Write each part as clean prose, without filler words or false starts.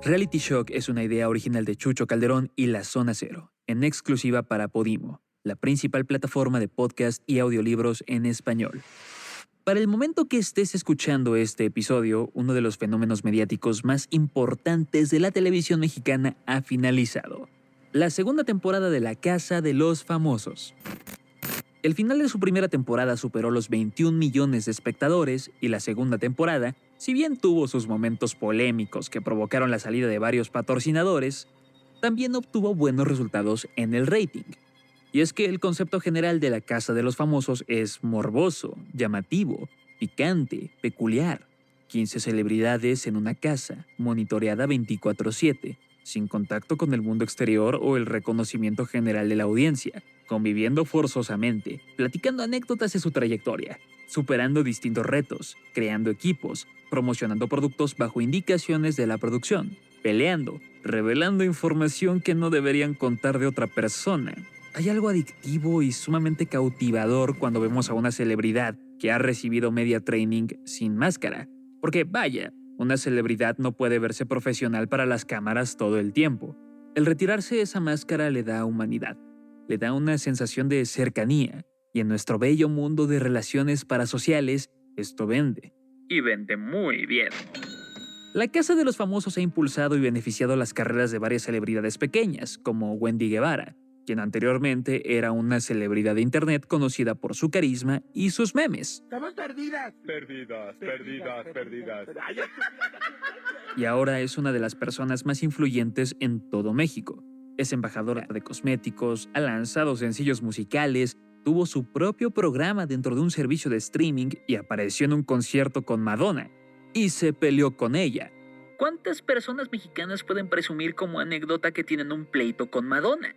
Reality Shock es una idea original de Chucho Calderón y La Zona Cero, en exclusiva para Podimo, la principal plataforma de podcast y audiolibros en español. Para el momento que estés escuchando este episodio, uno de los fenómenos mediáticos más importantes de la televisión mexicana ha finalizado. La segunda temporada de La Casa de los Famosos. El final de su primera temporada superó los 21 millones de espectadores y la segunda temporada, si bien tuvo sus momentos polémicos que provocaron la salida de varios patrocinadores, también obtuvo buenos resultados en el rating. Y es que el concepto general de La Casa de los Famosos es morboso, llamativo, picante, peculiar. 15 celebridades en una casa, monitoreada 24/7, sin contacto con el mundo exterior o el reconocimiento general de la audiencia, conviviendo forzosamente, platicando anécdotas de su trayectoria, superando distintos retos, creando equipos, promocionando productos bajo indicaciones de la producción, peleando, revelando información que no deberían contar de otra persona. Hay algo adictivo y sumamente cautivador cuando vemos a una celebridad que ha recibido media training sin máscara, porque vaya, una celebridad no puede verse profesional para las cámaras todo el tiempo. El retirarse esa máscara le da humanidad, le da una sensación de cercanía, y en nuestro bello mundo de relaciones parasociales, esto vende. Y vende muy bien. La Casa de los Famosos ha impulsado y beneficiado las carreras de varias celebridades pequeñas, como Wendy Guevara, quien anteriormente era una celebridad de internet conocida por su carisma y sus memes. ¡Estamos perdidas! Perdidas. Y ahora es una de las personas más influyentes en todo México. Es embajadora de cosméticos, ha lanzado sencillos musicales, tuvo su propio programa dentro de un servicio de streaming y apareció en un concierto con Madonna. Y se peleó con ella. ¿Cuántas personas mexicanas pueden presumir como anécdota que tienen un pleito con Madonna?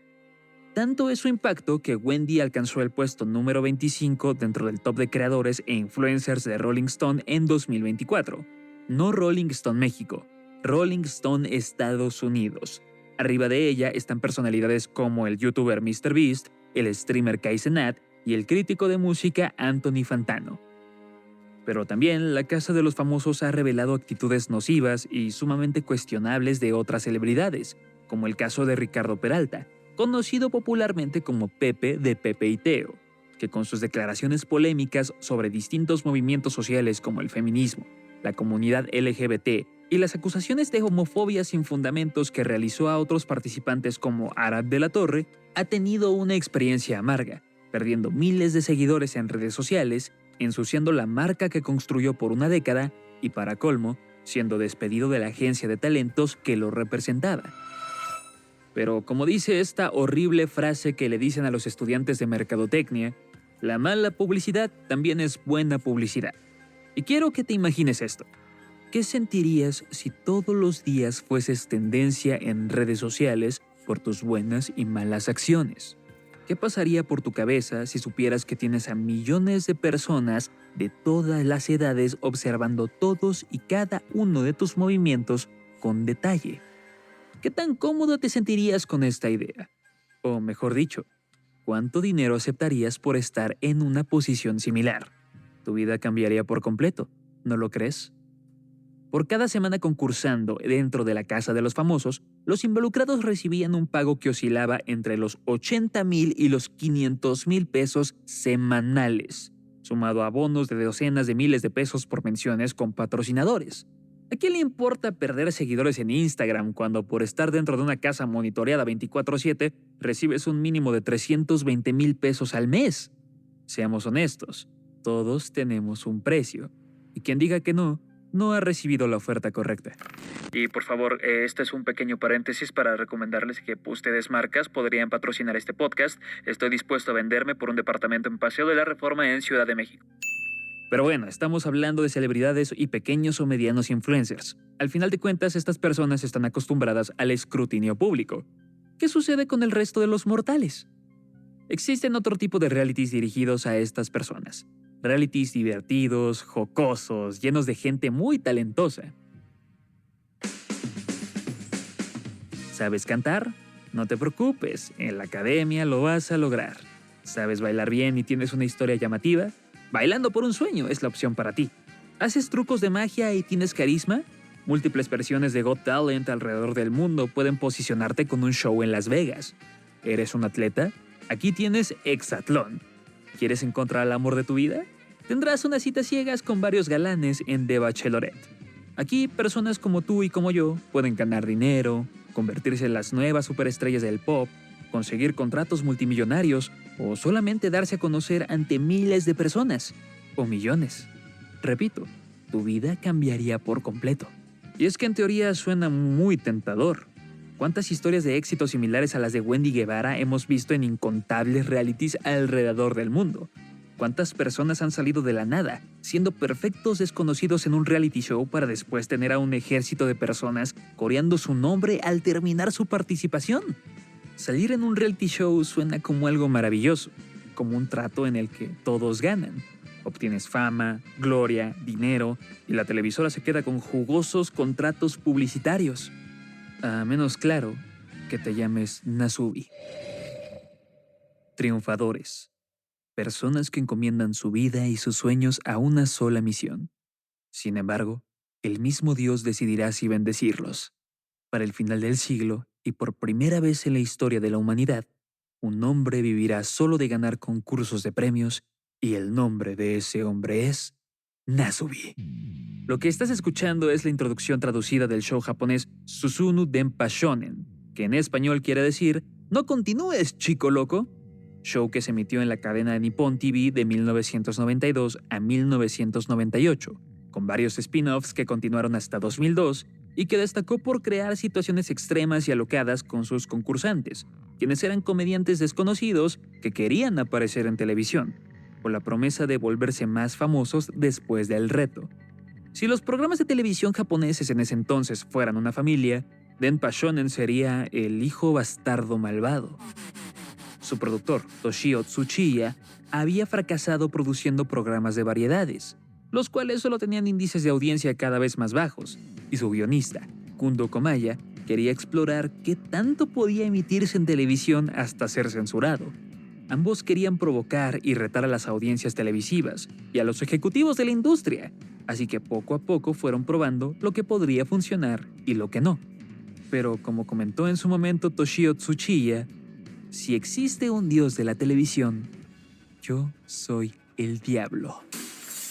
Tanto es su impacto que Wendy alcanzó el puesto número 25 dentro del top de creadores e influencers de Rolling Stone en 2024. No Rolling Stone México, Rolling Stone Estados Unidos. Arriba de ella están personalidades como el youtuber MrBeast, el streamer Kaizenat y el crítico de música Anthony Fantano. Pero también La Casa de los Famosos ha revelado actitudes nocivas y sumamente cuestionables de otras celebridades, como el caso de Ricardo Peralta, conocido popularmente como Pepe de Pepe y Teo, que con sus declaraciones polémicas sobre distintos movimientos sociales como el feminismo, la comunidad LGBT y las acusaciones de homofobia sin fundamentos que realizó a otros participantes como Arad de la Torre, ha tenido una experiencia amarga, perdiendo miles de seguidores en redes sociales, ensuciando la marca que construyó por una década y, para colmo, siendo despedido de la agencia de talentos que lo representaba. Pero como dice esta horrible frase que le dicen a los estudiantes de mercadotecnia, la mala publicidad también es buena publicidad. Y quiero que te imagines esto. ¿Qué sentirías si todos los días fueses tendencia en redes sociales por tus buenas y malas acciones? ¿Qué pasaría por tu cabeza si supieras que tienes a millones de personas de todas las edades observando todos y cada uno de tus movimientos con detalle? ¿Qué tan cómodo te sentirías con esta idea? O mejor dicho, ¿cuánto dinero aceptarías por estar en una posición similar? Tu vida cambiaría por completo, ¿no lo crees? Por cada semana concursando dentro de La Casa de los Famosos, los involucrados recibían un pago que oscilaba entre los 80,000 y los 500,000 pesos semanales, sumado a bonos de docenas de miles de pesos por menciones con patrocinadores. ¿A quién le importa perder seguidores en Instagram cuando por estar dentro de una casa monitoreada 24/7 recibes un mínimo de 320,000 pesos al mes? Seamos honestos, todos tenemos un precio, y quien diga que no ha recibido la oferta correcta. Y por favor, este es un pequeño paréntesis para recomendarles que ustedes marcas podrían patrocinar este podcast. Estoy dispuesto a venderme por un departamento en Paseo de la Reforma en Ciudad de México. Pero bueno, estamos hablando de celebridades y pequeños o medianos influencers. Al final de cuentas, estas personas están acostumbradas al escrutinio público. ¿Qué sucede con el resto de los mortales? Existen otro tipo de realities dirigidos a estas personas. Realities divertidos, jocosos, llenos de gente muy talentosa. ¿Sabes cantar? No te preocupes, en la academia lo vas a lograr. ¿Sabes bailar bien y tienes una historia llamativa? Bailando por un sueño es la opción para ti. ¿Haces trucos de magia y tienes carisma? Múltiples versiones de Got Talent alrededor del mundo pueden posicionarte con un show en Las Vegas. ¿Eres un atleta? Aquí tienes Hexatlón. ¿Quieres encontrar el amor de tu vida? Tendrás unas citas ciegas con varios galanes en The Bachelorette. Aquí, personas como tú y como yo pueden ganar dinero, convertirse en las nuevas superestrellas del pop, conseguir contratos multimillonarios o solamente darse a conocer ante miles de personas, o millones. Repito, tu vida cambiaría por completo. Y es que en teoría suena muy tentador. ¿Cuántas historias de éxito similares a las de Wendy Guevara hemos visto en incontables realities alrededor del mundo? ¿Cuántas personas han salido de la nada, siendo perfectos desconocidos en un reality show para después tener a un ejército de personas coreando su nombre al terminar su participación? Salir en un reality show suena como algo maravilloso, como un trato en el que todos ganan. Obtienes fama, gloria, dinero y la televisora se queda con jugosos contratos publicitarios. A menos, claro, que te llames Nasubi. Triunfadores. Personas que encomiendan su vida y sus sueños a una sola misión. Sin embargo, el mismo Dios decidirá si bendecirlos. Para el final del siglo, y por primera vez en la historia de la humanidad, un hombre vivirá solo de ganar concursos de premios, y el nombre de ese hombre es Nasubi. Lo que estás escuchando es la introducción traducida del show japonés Susumu Denpa Shonen, que en español quiere decir «No continúes, chico loco», show que se emitió en la cadena de Nippon TV de 1992 a 1998, con varios spin-offs que continuaron hasta 2002 y que destacó por crear situaciones extremas y alocadas con sus concursantes, quienes eran comediantes desconocidos que querían aparecer en televisión, con la promesa de volverse más famosos después del reto. Si los programas de televisión japoneses en ese entonces fueran una familia, Denpa Shonen sería el hijo bastardo malvado. Su productor, Toshio Tsuchiya, había fracasado produciendo programas de variedades, los cuales solo tenían índices de audiencia cada vez más bajos, y su guionista, Kundo Komaya, quería explorar qué tanto podía emitirse en televisión hasta ser censurado. Ambos querían provocar y retar a las audiencias televisivas y a los ejecutivos de la industria, así que poco a poco fueron probando lo que podría funcionar y lo que no. Pero como comentó en su momento Toshio Tsuchiya, si existe un dios de la televisión, yo soy el diablo.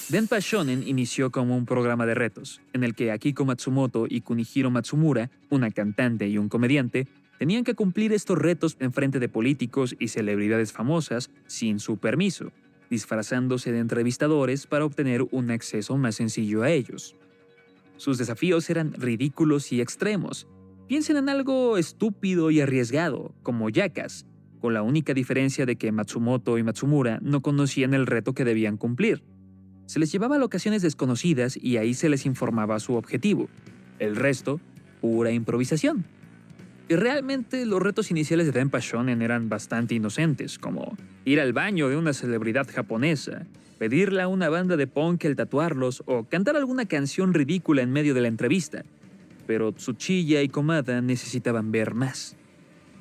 Denpa Shonen inició como un programa de retos, en el que Akiko Matsumoto y Kunihiro Matsumura, una cantante y un comediante, tenían que cumplir estos retos en frente de políticos y celebridades famosas sin su permiso, disfrazándose de entrevistadores para obtener un acceso más sencillo a ellos. Sus desafíos eran ridículos y extremos. Piensen en algo estúpido y arriesgado, como Jackass, con la única diferencia de que Matsumoto y Matsumura no conocían el reto que debían cumplir. Se les llevaba a locaciones desconocidas y ahí se les informaba su objetivo. El resto, pura improvisación. Y realmente los retos iniciales de Denpa Shonen eran bastante inocentes, como ir al baño de una celebridad japonesa, pedirle a una banda de punk el tatuarlos o cantar alguna canción ridícula en medio de la entrevista. Pero Tsuchiya y Komada necesitaban ver más.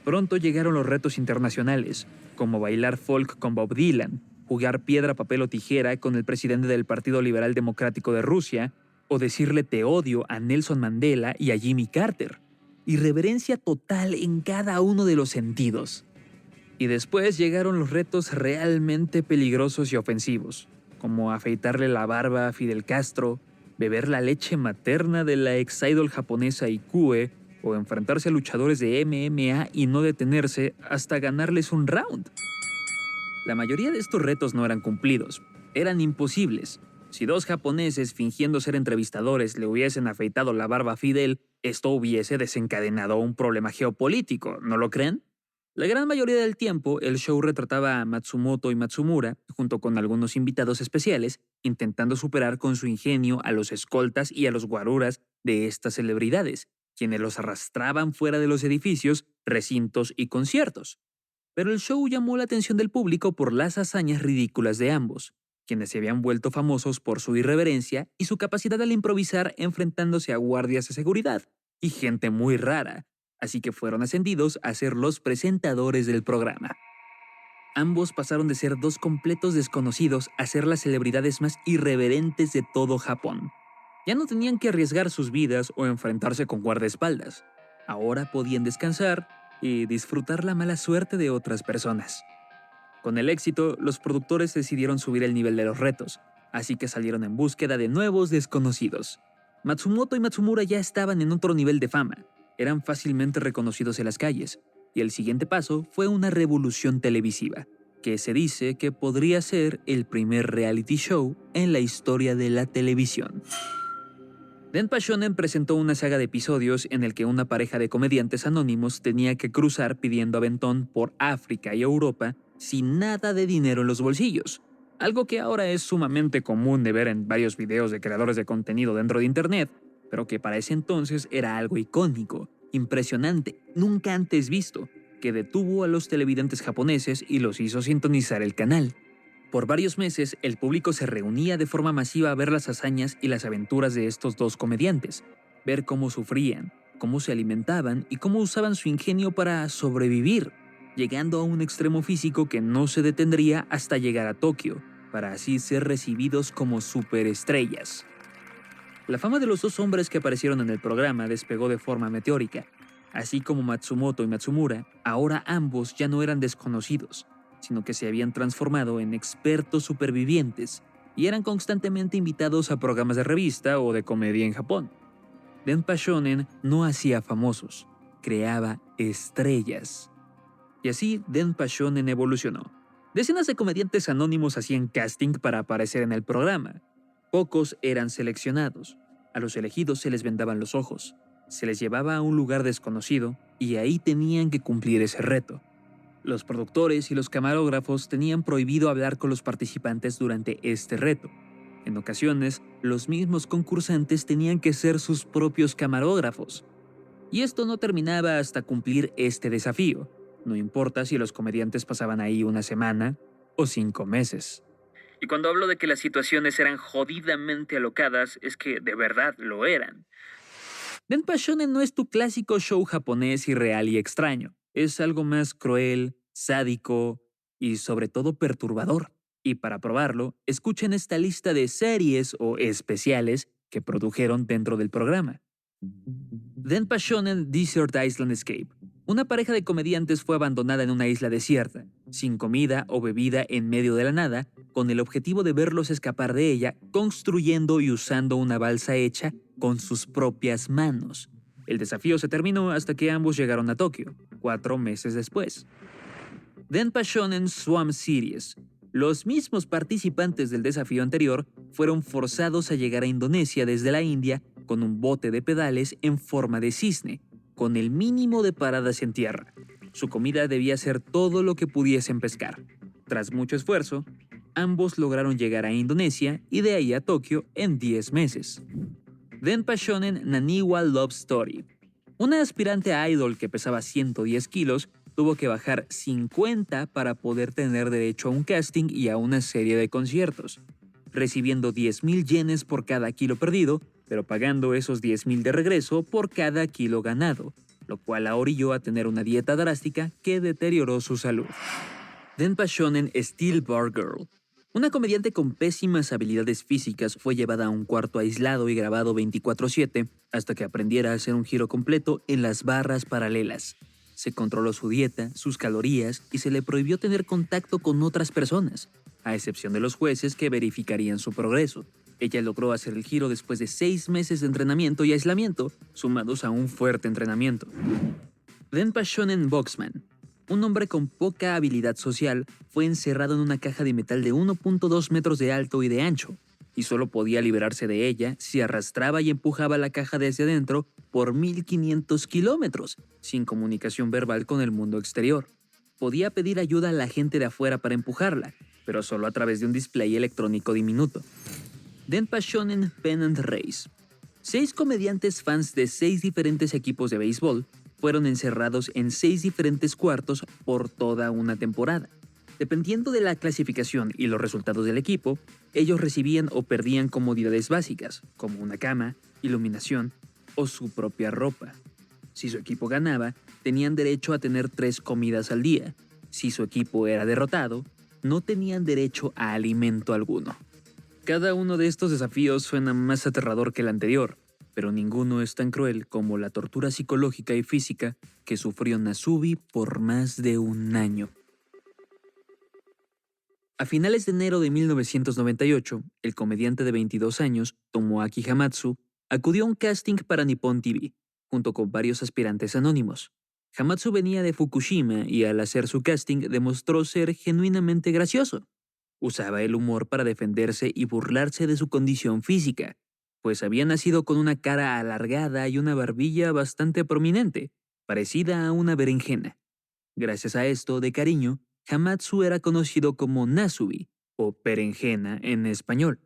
Pronto llegaron los retos internacionales, como bailar folk con Bob Dylan, jugar piedra, papel o tijera con el presidente del Partido Liberal Democrático de Rusia, o decirle te odio a Nelson Mandela y a Jimmy Carter. Irreverencia total en cada uno de los sentidos. Y después llegaron los retos realmente peligrosos y ofensivos, como afeitarle la barba a Fidel Castro, beber la leche materna de la ex-idol japonesa Ikue, o enfrentarse a luchadores de MMA y no detenerse hasta ganarles un round. La mayoría de estos retos no eran cumplidos, eran imposibles. Si dos japoneses fingiendo ser entrevistadores le hubiesen afeitado la barba a Fidel, esto hubiese desencadenado un problema geopolítico, ¿no lo creen? La gran mayoría del tiempo, el show retrataba a Matsumoto y Matsumura, junto con algunos invitados especiales, intentando superar con su ingenio a los escoltas y a los guaruras de estas celebridades, quienes los arrastraban fuera de los edificios, recintos y conciertos. Pero el show llamó la atención del público por las hazañas ridículas de ambos, quienes se habían vuelto famosos por su irreverencia y su capacidad al improvisar enfrentándose a guardias de seguridad y gente muy rara, así que fueron ascendidos a ser los presentadores del programa. Ambos pasaron de ser dos completos desconocidos a ser las celebridades más irreverentes de todo Japón. Ya no tenían que arriesgar sus vidas o enfrentarse con guardaespaldas. Ahora podían descansar y disfrutar la mala suerte de otras personas. Con el éxito, los productores decidieron subir el nivel de los retos, así que salieron en búsqueda de nuevos desconocidos. Matsumoto y Matsumura ya estaban en otro nivel de fama, eran fácilmente reconocidos en las calles, y el siguiente paso fue una revolución televisiva, que se dice que podría ser el primer reality show en la historia de la televisión. Denpa Shonen presentó una saga de episodios en el que una pareja de comediantes anónimos tenía que cruzar pidiendo aventón por África y Europa sin nada de dinero en los bolsillos, algo que ahora es sumamente común de ver en varios videos de creadores de contenido dentro de Internet, pero que para ese entonces era algo icónico, impresionante, nunca antes visto, que detuvo a los televidentes japoneses y los hizo sintonizar el canal. Por varios meses, el público se reunía de forma masiva a ver las hazañas y las aventuras de estos dos comediantes, ver cómo sufrían, cómo se alimentaban y cómo usaban su ingenio para sobrevivir, llegando a un extremo físico que no se detendría hasta llegar a Tokio, para así ser recibidos como superestrellas. La fama de los dos hombres que aparecieron en el programa despegó de forma meteórica. Así como Matsumoto y Matsumura, ahora ambos ya no eran desconocidos, sino que se habían transformado en expertos supervivientes y eran constantemente invitados a programas de revista o de comedia en Japón. Denpa Shonen no hacía famosos, creaba estrellas. Y así Denpa Shonen evolucionó. Decenas de comediantes anónimos hacían casting para aparecer en el programa. Pocos eran seleccionados. A los elegidos se les vendaban los ojos, se les llevaba a un lugar desconocido y ahí tenían que cumplir ese reto. Los productores y los camarógrafos tenían prohibido hablar con los participantes durante este reto. En ocasiones, los mismos concursantes tenían que ser sus propios camarógrafos. Y esto no terminaba hasta cumplir este desafío, no importa si los comediantes pasaban ahí una semana o 5 meses. Y cuando hablo de que las situaciones eran jodidamente alocadas, es que de verdad lo eran. Denpa Shonen no es tu clásico show japonés irreal y extraño. Es algo más cruel, sádico y sobre todo perturbador. Y para probarlo, escuchen esta lista de series o especiales que produjeron dentro del programa. Denpa Shonen Desert Island Escape. Una pareja de comediantes fue abandonada en una isla desierta, sin comida o bebida en medio de la nada, con el objetivo de verlos escapar de ella, construyendo y usando una balsa hecha con sus propias manos. El desafío se terminó hasta que ambos llegaron a Tokio, 4 meses después. Denpa Shonen Swam Series. Los mismos participantes del desafío anterior fueron forzados a llegar a Indonesia desde la India con un bote de pedales en forma de cisne, con el mínimo de paradas en tierra. Su comida debía ser todo lo que pudiesen pescar. Tras mucho esfuerzo, ambos lograron llegar a Indonesia y de ahí a Tokio en 10 meses. Denpa Shonen Naniwa Love Story. Una aspirante a idol que pesaba 110 kilos tuvo que bajar 50 para poder tener derecho a un casting y a una serie de conciertos, recibiendo 10,000 yenes por cada kilo perdido, pero pagando esos 10,000 de regreso por cada kilo ganado, lo cual la orilló a tener una dieta drástica que deterioró su salud. Denpa Shonen Steel Bar Girl. Una comediante con pésimas habilidades físicas fue llevada a un cuarto aislado y grabado 24/7 hasta que aprendiera a hacer un giro completo en las barras paralelas. Se controló su dieta, sus calorías y se le prohibió tener contacto con otras personas, a excepción de los jueces que verificarían su progreso. Ella logró hacer el giro después de 6 meses de entrenamiento y aislamiento, sumados a un fuerte entrenamiento. Denpa Shonen Boxman. Un hombre con poca habilidad social fue encerrado en una caja de metal de 1.2 metros de alto y de ancho, y solo podía liberarse de ella si arrastraba y empujaba la caja desde adentro por 1.500 kilómetros, sin comunicación verbal con el mundo exterior. Podía pedir ayuda a la gente de afuera para empujarla, pero solo a través de un display electrónico diminuto. Denpa Shonen Pennant Race. 6 comediantes fans de 6 diferentes equipos de béisbol fueron encerrados en 6 diferentes cuartos por toda una temporada. Dependiendo de la clasificación y los resultados del equipo, ellos recibían o perdían comodidades básicas, como una cama, iluminación o su propia ropa. Si su equipo ganaba, tenían derecho a tener 3 comidas al día. Si su equipo era derrotado, no tenían derecho a alimento alguno. Cada uno de estos desafíos suena más aterrador que el anterior, pero ninguno es tan cruel como la tortura psicológica y física que sufrió Nasubi por más de un año. A finales de enero de 1998, el comediante de 22 años, Tomoaki Hamatsu, acudió a un casting para Nippon TV, junto con varios aspirantes anónimos. Hamatsu venía de Fukushima y al hacer su casting demostró ser genuinamente gracioso. Usaba el humor para defenderse y burlarse de su condición física, pues había nacido con una cara alargada y una barbilla bastante prominente, parecida a una berenjena. Gracias a esto, de cariño, Hamatsu era conocido como Nasubi, o berenjena en español.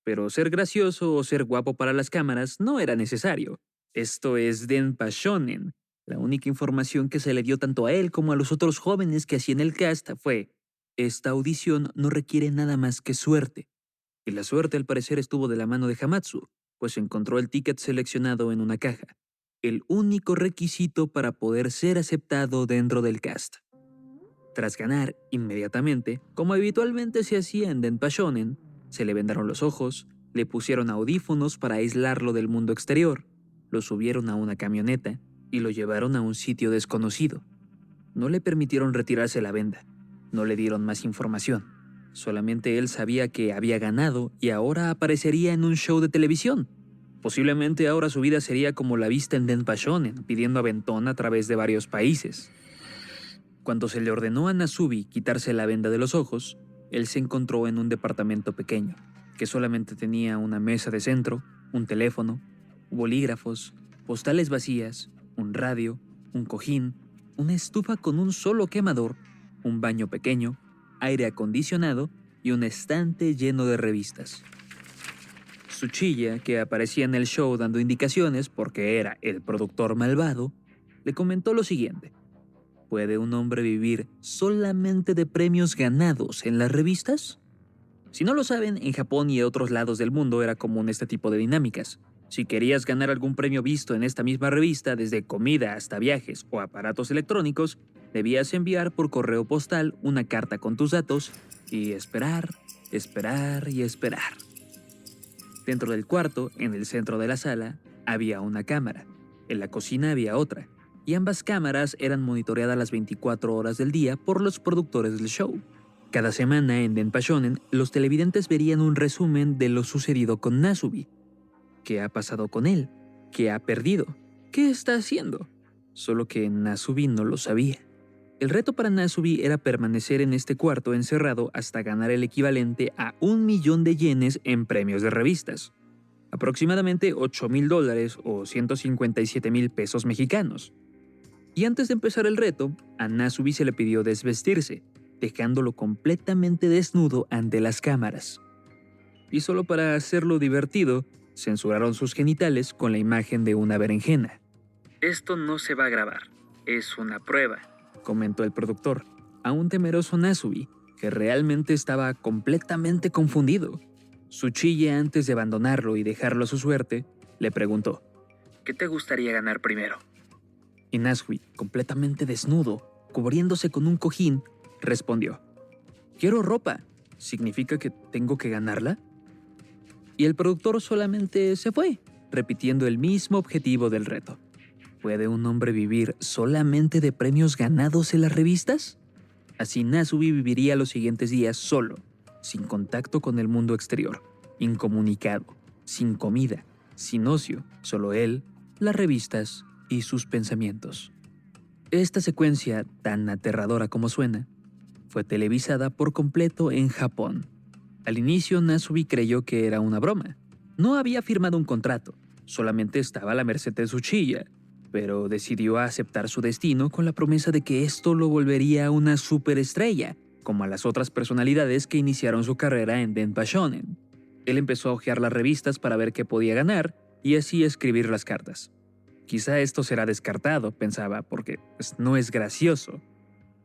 Pero ser gracioso o ser guapo para las cámaras no era necesario. Esto es Denpa Shonen. La única información que se le dio tanto a él como a los otros jóvenes que hacían el cast fue: esta audición no requiere nada más que suerte. Y la suerte al parecer estuvo de la mano de Hamatsu, pues encontró el ticket seleccionado en una caja, el único requisito para poder ser aceptado dentro del cast. Tras ganar inmediatamente, como habitualmente se hacía en Denpa Shonen, se le vendaron los ojos, le pusieron audífonos para aislarlo del mundo exterior, lo subieron a una camioneta y lo llevaron a un sitio desconocido. No le permitieron retirarse la venda, no le dieron más información. Solamente él sabía que había ganado y ahora aparecería en un show de televisión. Posiblemente ahora su vida sería como la vista en Denpa Shonen, pidiendo aventón a través de varios países. Cuando se le ordenó a Nasubi quitarse la venda de los ojos, él se encontró en un departamento pequeño, que solamente tenía una mesa de centro, un teléfono, bolígrafos, postales vacías, un radio, un cojín, una estufa con un solo quemador, un baño pequeño, aire acondicionado y un estante lleno de revistas. Su chilla, que aparecía en el show dando indicaciones porque era el productor malvado, le comentó lo siguiente: ¿puede un hombre vivir solamente de premios ganados en las revistas? Si no lo saben, en Japón y otros lados del mundo era común este tipo de dinámicas. Si querías ganar algún premio visto en esta misma revista, desde comida hasta viajes o aparatos electrónicos, debías enviar por correo postal una carta con tus datos y esperar, esperar y esperar. Dentro del cuarto, en el centro de la sala, había una cámara. En la cocina había otra, y ambas cámaras eran monitoreadas las 24 horas del día por los productores del show. Cada semana en Denpa Shonen, los televidentes verían un resumen de lo sucedido con Nasubi. ¿Qué ha pasado con él? ¿Qué ha perdido? ¿Qué está haciendo? Solo que Nasubi no lo sabía. El reto para Nasubi era permanecer en este cuarto encerrado hasta ganar el equivalente a 1.000.000 de yenes en premios de revistas, aproximadamente $8,000 o 157,000 pesos mexicanos. Y antes de empezar el reto, a Nasubi se le pidió desvestirse, dejándolo completamente desnudo ante las cámaras. Y solo para hacerlo divertido, censuraron sus genitales con la imagen de una berenjena. Esto no se va a grabar, es una prueba, comentó el productor, a un temeroso Nasubi, que realmente estaba completamente confundido. Su chilla, antes de abandonarlo y dejarlo a su suerte, le preguntó: ¿qué te gustaría ganar primero? Y Nasubi, completamente desnudo, cubriéndose con un cojín, respondió: quiero ropa. ¿Significa que tengo que ganarla? Y el productor solamente se fue, repitiendo el mismo objetivo del reto. ¿Puede un hombre vivir solamente de premios ganados en las revistas? Así Nasubi viviría los siguientes días solo, sin contacto con el mundo exterior, incomunicado, sin comida, sin ocio, solo él, las revistas y sus pensamientos. Esta secuencia, tan aterradora como suena, fue televisada por completo en Japón. Al inicio, Nasubi creyó que era una broma. No había firmado un contrato, solamente estaba a la merced de su chilla, pero decidió aceptar su destino con la promesa de que esto lo volvería una superestrella, como a las otras personalidades que iniciaron su carrera en Denpa Shonen. Él empezó a hojear las revistas para ver qué podía ganar y así escribir las cartas. Quizá esto será descartado, pensaba, porque no es gracioso.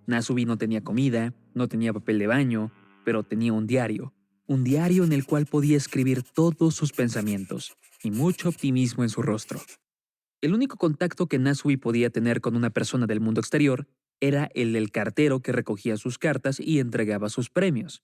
Nasubi no tenía comida, no tenía papel de baño, pero tenía un diario en el cual podía escribir todos sus pensamientos y mucho optimismo en su rostro. El único contacto que Nasubi podía tener con una persona del mundo exterior era el del cartero que recogía sus cartas y entregaba sus premios.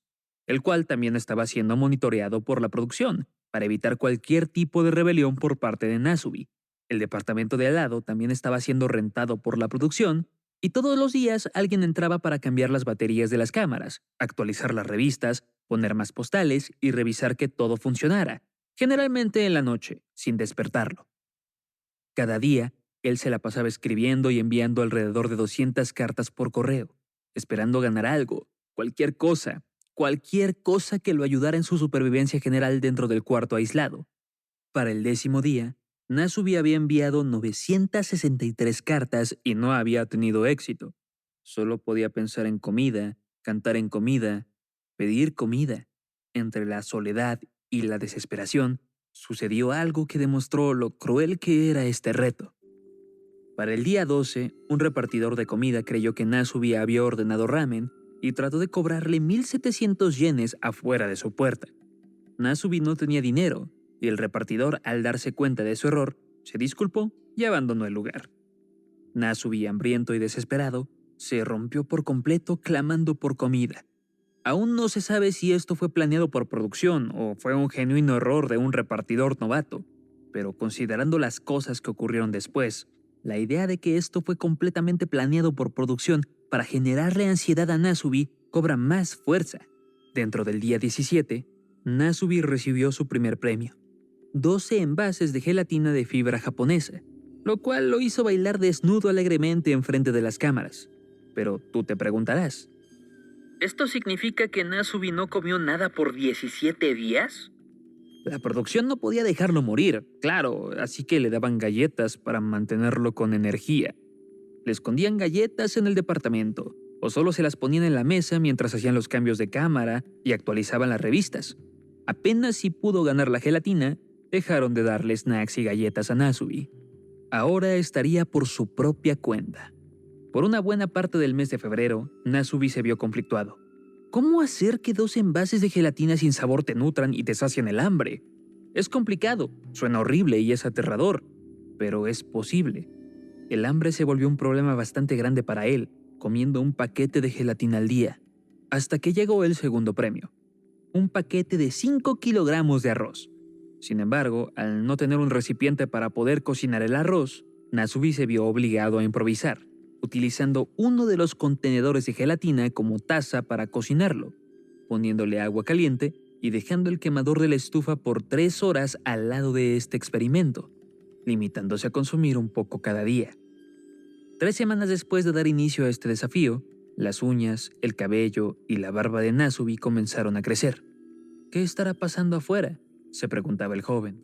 el cual también estaba siendo monitoreado por la producción, para evitar cualquier tipo de rebelión por parte de Nasubi. El departamento de al lado también estaba siendo rentado por la producción, y todos los días alguien entraba para cambiar las baterías de las cámaras, actualizar las revistas, poner más postales y revisar que todo funcionara, generalmente en la noche, sin despertarlo. Cada día, él se la pasaba escribiendo y enviando alrededor de 200 cartas por correo, esperando ganar algo, cualquier cosa que lo ayudara en su supervivencia general dentro del cuarto aislado. Para el 10º día, Nasubi había enviado 963 cartas y no había tenido éxito. Solo podía pensar en comida, cantar en comida, pedir comida. Entre la soledad y la desesperación, sucedió algo que demostró lo cruel que era este reto. Para el día 12, un repartidor de comida creyó que Nasubi había ordenado ramen y trató de cobrarle 1.700 yenes afuera de su puerta. Nasubi no tenía dinero, y el repartidor, al darse cuenta de su error, se disculpó y abandonó el lugar. Nasubi, hambriento y desesperado, se rompió por completo clamando por comida. Aún no se sabe si esto fue planeado por producción o fue un genuino error de un repartidor novato, pero considerando las cosas que ocurrieron después, la idea de que esto fue completamente planeado por producción para generarle ansiedad a Nasubi cobra más fuerza. Dentro del día 17, Nasubi recibió su primer premio: 12 envases de gelatina de fibra japonesa, lo cual lo hizo bailar desnudo alegremente enfrente de las cámaras. Pero tú te preguntarás, ¿esto significa que Nasubi no comió nada por 17 días? La producción no podía dejarlo morir, claro, así que le daban galletas para mantenerlo con energía. Le escondían galletas en el departamento, o solo se las ponían en la mesa mientras hacían los cambios de cámara y actualizaban las revistas. Apenas si pudo ganar la gelatina, dejaron de darle snacks y galletas a Nasubi. Ahora estaría por su propia cuenta. Por una buena parte del mes de febrero, Nasubi se vio conflictuado. ¿Cómo hacer que 2 envases de gelatina sin sabor te nutran y te sacien el hambre? Es complicado, suena horrible y es aterrador, pero es posible. El hambre se volvió un problema bastante grande para él, comiendo un paquete de gelatina al día, hasta que llegó el segundo premio: un paquete de 5 kilogramos de arroz. Sin embargo, al no tener un recipiente para poder cocinar el arroz, Nasubi se vio obligado a improvisar, utilizando uno de los contenedores de gelatina como taza para cocinarlo, poniéndole agua caliente y dejando el quemador de la estufa por 3 horas al lado de este experimento, limitándose a consumir un poco cada día. 3 semanas después de dar inicio a este desafío, las uñas, el cabello y la barba de Nasubi comenzaron a crecer. ¿Qué estará pasando afuera?, se preguntaba el joven.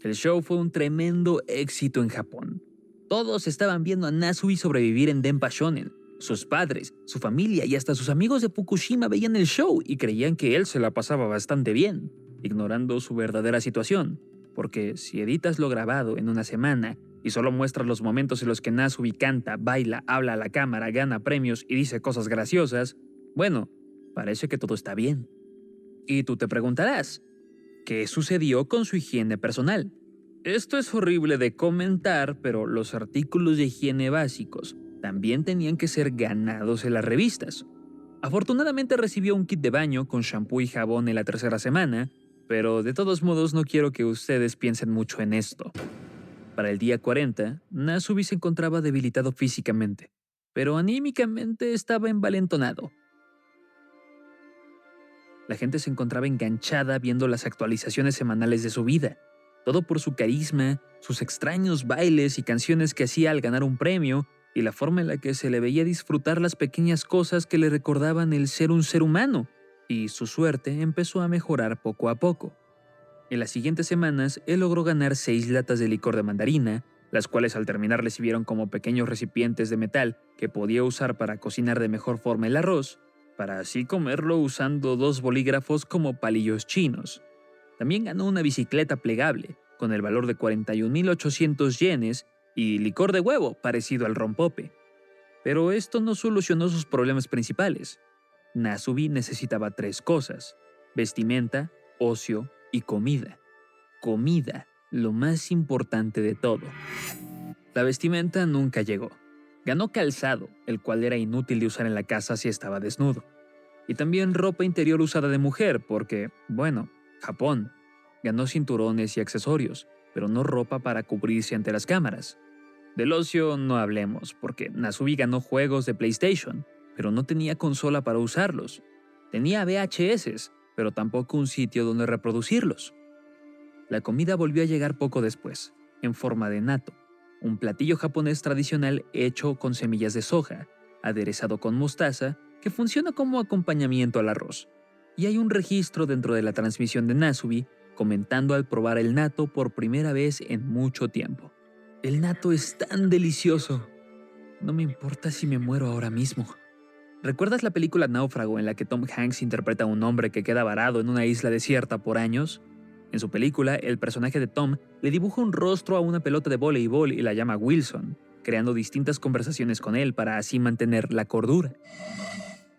El show fue un tremendo éxito en Japón. Todos estaban viendo a Nasubi sobrevivir en Denpa Shonen. Sus padres, su familia y hasta sus amigos de Fukushima veían el show y creían que él se la pasaba bastante bien, ignorando su verdadera situación. Porque si editas lo grabado en una semana y solo muestras los momentos en los que Nasubi canta, baila, habla a la cámara, gana premios y dice cosas graciosas, bueno, parece que todo está bien. Y tú te preguntarás, ¿qué sucedió con su higiene personal? Esto es horrible de comentar, pero los artículos de higiene básicos también tenían que ser ganados en las revistas. Afortunadamente recibió un kit de baño con shampoo y jabón en la 3ª semana, pero de todos modos no quiero que ustedes piensen mucho en esto. Para el día 40, Nasubi se encontraba debilitado físicamente, pero anímicamente estaba envalentonado. La gente se encontraba enganchada viendo las actualizaciones semanales de su vida, todo por su carisma, sus extraños bailes y canciones que hacía al ganar un premio y la forma en la que se le veía disfrutar las pequeñas cosas que le recordaban el ser un ser humano, y su suerte empezó a mejorar poco a poco. En las siguientes semanas, él logró ganar 6 latas de licor de mandarina, las cuales al terminar le sirvieron como pequeños recipientes de metal que podía usar para cocinar de mejor forma el arroz, para así comerlo usando 2 bolígrafos como palillos chinos. También ganó una bicicleta plegable, con el valor de 41.800 yenes, y licor de huevo, parecido al rompope. Pero esto no solucionó sus problemas principales. Nasubi necesitaba 3 cosas: vestimenta, ocio y comida. Comida, lo más importante de todo. La vestimenta nunca llegó. Ganó calzado, el cual era inútil de usar en la casa si estaba desnudo. y también ropa interior usada de mujer porque, bueno, Japón. Ganó cinturones y accesorios, pero no ropa para cubrirse ante las cámaras. Del ocio no hablemos, porque Nasubi ganó juegos de PlayStation, pero no tenía consola para usarlos. Tenía VHS, pero tampoco un sitio donde reproducirlos. La comida volvió a llegar poco después, en forma de natto, un platillo japonés tradicional hecho con semillas de soja, aderezado con mostaza, que funciona como acompañamiento al arroz. Y hay un registro dentro de la transmisión de Nasubi comentando al probar el natto por primera vez en mucho tiempo. El natto es tan delicioso. No me importa si me muero ahora mismo. ¿Recuerdas la película Náufrago en la que Tom Hanks interpreta a un hombre que queda varado en una isla desierta por años? En su película, el personaje de Tom le dibuja un rostro a una pelota de voleibol y la llama Wilson, creando distintas conversaciones con él para así mantener la cordura.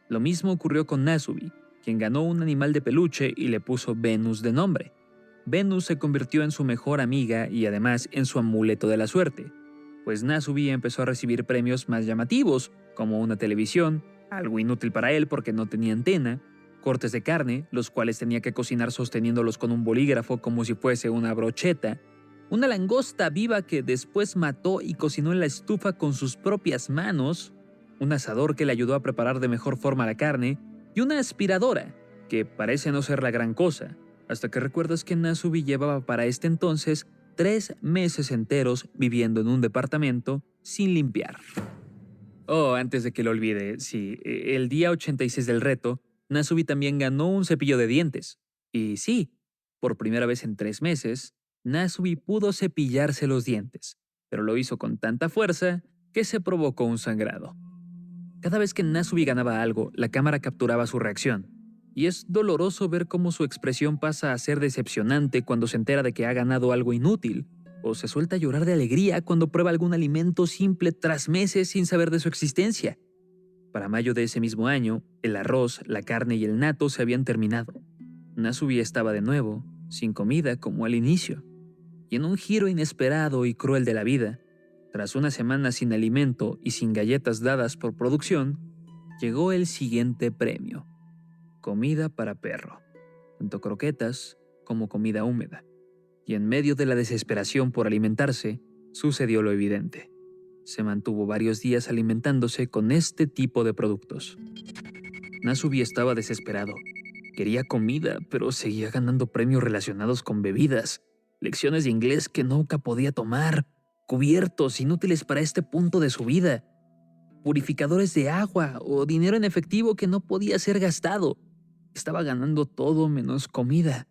Lo mismo ocurrió con Nasubi, quien ganó un animal de peluche y le puso Venus de nombre. Venus se convirtió en su mejor amiga y además en su amuleto de la suerte, pues Nasubi empezó a recibir premios más llamativos, como una televisión, algo inútil para él porque no tenía antena, cortes de carne, los cuales tenía que cocinar sosteniéndolos con un bolígrafo como si fuese una brocheta, una langosta viva que después mató y cocinó en la estufa con sus propias manos, un asador que le ayudó a preparar de mejor forma la carne y una aspiradora, que parece no ser la gran cosa, hasta que recuerdas que Nasubi llevaba para este entonces 3 meses enteros viviendo en un departamento sin limpiar. Oh, antes de que lo olvide, sí, el día 86 del reto, Nasubi también ganó un cepillo de dientes. Y sí, por primera vez en 3 meses, Nasubi pudo cepillarse los dientes, pero lo hizo con tanta fuerza que se provocó un sangrado. Cada vez que Nasubi ganaba algo, la cámara capturaba su reacción. Y es doloroso ver cómo su expresión pasa a ser decepcionante cuando se entera de que ha ganado algo inútil, o se suelta a llorar de alegría cuando prueba algún alimento simple tras meses sin saber de su existencia. Para mayo de ese mismo año, el arroz, la carne y el natto se habían terminado. Nasubi estaba de nuevo, sin comida como al inicio. Y en un giro inesperado y cruel de la vida, tras una semana sin alimento y sin galletas dadas por producción, llegó el siguiente premio. Comida para perro, tanto croquetas como comida húmeda. Y en medio de la desesperación por alimentarse, sucedió lo evidente. Se mantuvo varios días alimentándose con este tipo de productos. Nasubi estaba desesperado. Quería comida, pero seguía ganando premios relacionados con bebidas, lecciones de inglés que nunca podía tomar, cubiertos inútiles para este punto de su vida, purificadores de agua o dinero en efectivo que no podía ser gastado. Estaba ganando todo menos comida.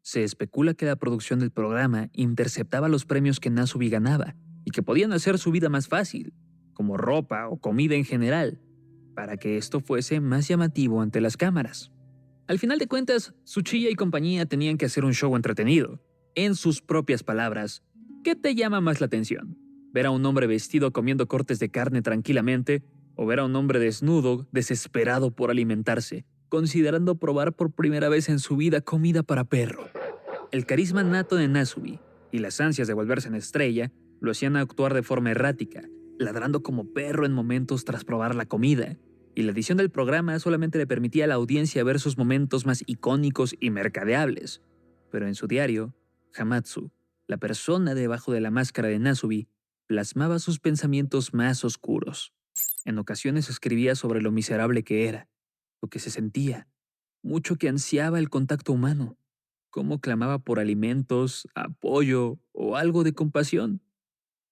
Se especula que la producción del programa interceptaba los premios que Nasubi ganaba y que podían hacer su vida más fácil, como ropa o comida en general, para que esto fuese más llamativo ante las cámaras. Al final de cuentas, Tsuchiya y compañía tenían que hacer un show entretenido. En sus propias palabras, ¿qué te llama más la atención? ¿Ver a un hombre vestido comiendo cortes de carne tranquilamente o ver a un hombre desnudo, desesperado por alimentarse, considerando probar por primera vez en su vida comida para perro? El carisma nato de Nasubi y las ansias de volverse en estrella lo hacían actuar de forma errática, ladrando como perro en momentos tras probar la comida, y la edición del programa solamente le permitía a la audiencia ver sus momentos más icónicos y mercadeables. Pero en su diario, Hamatsu, la persona debajo de la máscara de Nasubi, plasmaba sus pensamientos más oscuros. En ocasiones escribía sobre lo miserable que era, lo que se sentía, mucho que ansiaba el contacto humano, cómo clamaba por alimentos, apoyo o algo de compasión.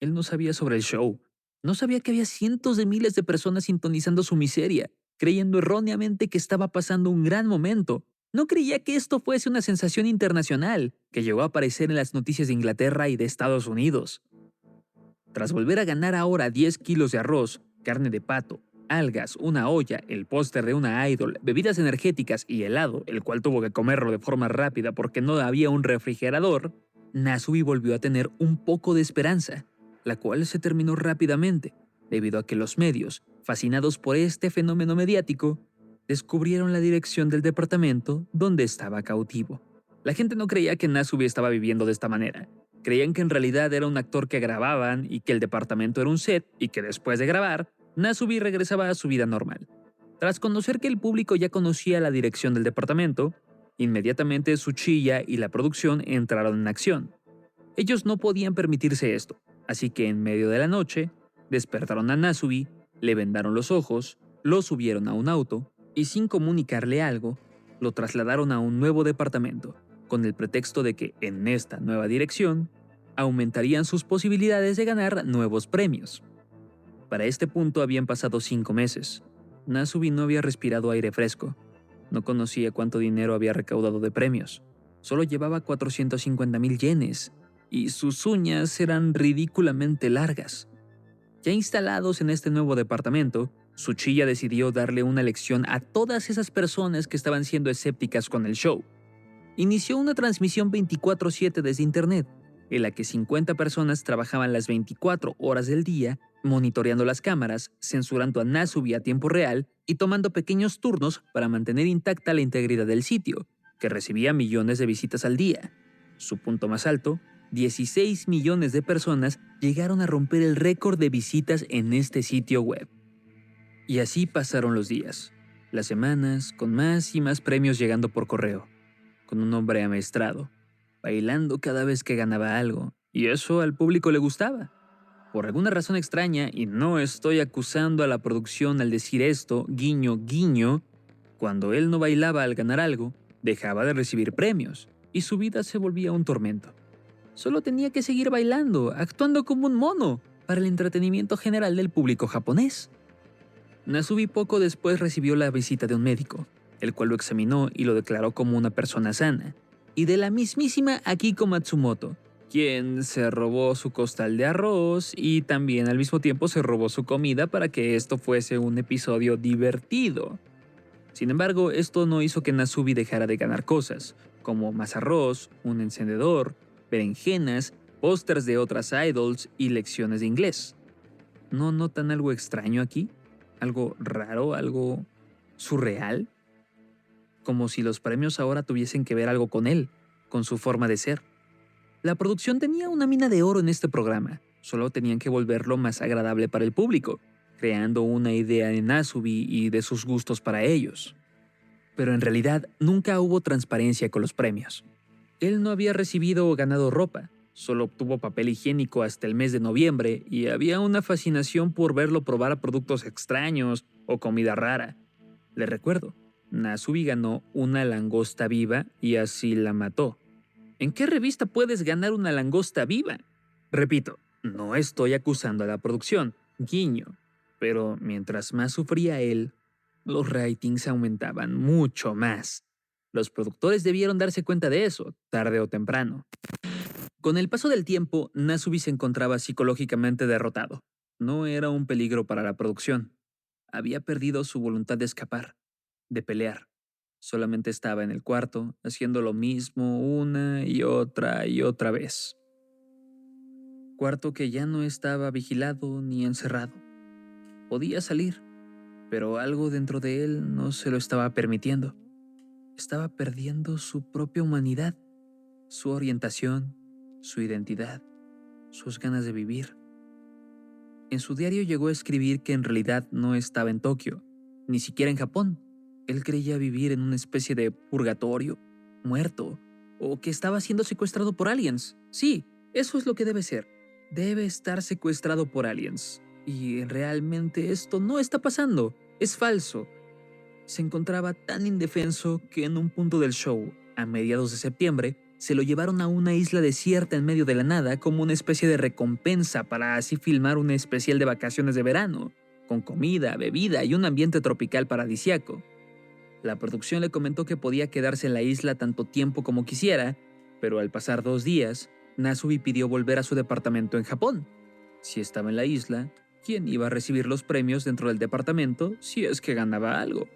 Él no sabía sobre el show, no sabía que había cientos de miles de personas sintonizando su miseria, creyendo erróneamente que estaba pasando un gran momento. No creía que esto fuese una sensación internacional, que llegó a aparecer en las noticias de Inglaterra y de Estados Unidos. Tras volver a ganar ahora 10 kilos de arroz, carne de pato, algas, una olla, el póster de una idol, bebidas energéticas y helado, el cual tuvo que comerlo de forma rápida porque no había un refrigerador, Nasubi volvió a tener un poco de esperanza, la cual se terminó rápidamente, debido a que los medios, fascinados por este fenómeno mediático, descubrieron la dirección del departamento donde estaba cautivo. La gente no creía que Nasubi estaba viviendo de esta manera. Creían que en realidad era un actor que grababan y que el departamento era un set y que después de grabar, Nasubi regresaba a su vida normal. Tras conocer que el público ya conocía la dirección del departamento, inmediatamente Tsuchiya y la producción entraron en acción. Ellos no podían permitirse esto, así que en medio de la noche, despertaron a Nasubi, le vendaron los ojos, lo subieron a un auto y sin comunicarle algo, lo trasladaron a un nuevo departamento, con el pretexto de que en esta nueva dirección aumentarían sus posibilidades de ganar nuevos premios. Para este punto habían pasado 5 meses. Nasubi no había respirado aire fresco. No conocía cuánto dinero había recaudado de premios. Solo llevaba 450,000 yenes y sus uñas eran ridículamente largas. Ya instalados en este nuevo departamento, Tsuchiya decidió darle una lección a todas esas personas que estaban siendo escépticas con el show. Inició una transmisión 24/7 desde internet, en la que 50 personas trabajaban las 24 horas del día, monitoreando las cámaras, censurando a Nasubi a tiempo real y tomando pequeños turnos para mantener intacta la integridad del sitio, que recibía millones de visitas al día. Su punto más alto, 16 millones de personas llegaron a romper el récord de visitas en este sitio web. Y así pasaron los días, las semanas, con más y más premios llegando por correo, con un hombre amaestrado, bailando cada vez que ganaba algo, y eso al público le gustaba. Por alguna razón extraña, y no estoy acusando a la producción al decir esto, guiño, guiño, cuando él no bailaba al ganar algo, dejaba de recibir premios, y su vida se volvía un tormento. Solo tenía que seguir bailando, actuando como un mono, para el entretenimiento general del público japonés. Nasubi poco después recibió la visita de un médico, el cual lo examinó y lo declaró como una persona sana, y de la mismísima Akiko Matsumoto, quien se robó su costal de arroz y también al mismo tiempo se robó su comida para que esto fuese un episodio divertido. Sin embargo, esto no hizo que Nasubi dejara de ganar cosas, como más arroz, un encendedor, berenjenas, pósters de otras idols y lecciones de inglés. ¿No notan algo extraño aquí? ¿Algo raro? ¿Algo surreal? Como si los premios ahora tuviesen que ver algo con él, con su forma de ser. La producción tenía una mina de oro en este programa, solo tenían que volverlo más agradable para el público, creando una idea de Nasubi y de sus gustos para ellos. Pero en realidad nunca hubo transparencia con los premios. Él no había recibido o ganado ropa, solo obtuvo papel higiénico hasta el mes de noviembre y había una fascinación por verlo probar productos extraños o comida rara. Le recuerdo, Nasubi ganó una langosta viva y así la mató. ¿En qué revista puedes ganar una langosta viva? Repito, no estoy acusando a la producción, guiño, pero mientras más sufría él, los ratings aumentaban mucho más. Los productores debieron darse cuenta de eso, tarde o temprano. Con el paso del tiempo, Nasubi se encontraba psicológicamente derrotado. No era un peligro para la producción. Había perdido su voluntad de escapar, de pelear. Solamente estaba en el cuarto, haciendo lo mismo una y otra vez. Cuarto que ya no estaba vigilado ni encerrado. Podía salir, pero algo dentro de él no se lo estaba permitiendo. Estaba perdiendo su propia humanidad, su orientación, su identidad, sus ganas de vivir. En su diario llegó a escribir que en realidad no estaba en Tokio, ni siquiera en Japón. Él creía vivir en una especie de purgatorio, muerto, o que estaba siendo secuestrado por aliens. Sí, eso es lo que debe ser. Debe estar secuestrado por aliens. Y realmente esto no está pasando, es falso. Se encontraba tan indefenso que en un punto del show, a mediados de septiembre, se lo llevaron a una isla desierta en medio de la nada como una especie de recompensa para así filmar un especial de vacaciones de verano, con comida, bebida y un ambiente tropical paradisiaco. La producción le comentó que podía quedarse en la isla tanto tiempo como quisiera, pero al pasar 2 días, Nasubi pidió volver a su departamento en Japón. Si estaba en la isla, ¿quién iba a recibir los premios dentro del departamento si es que ganaba algo?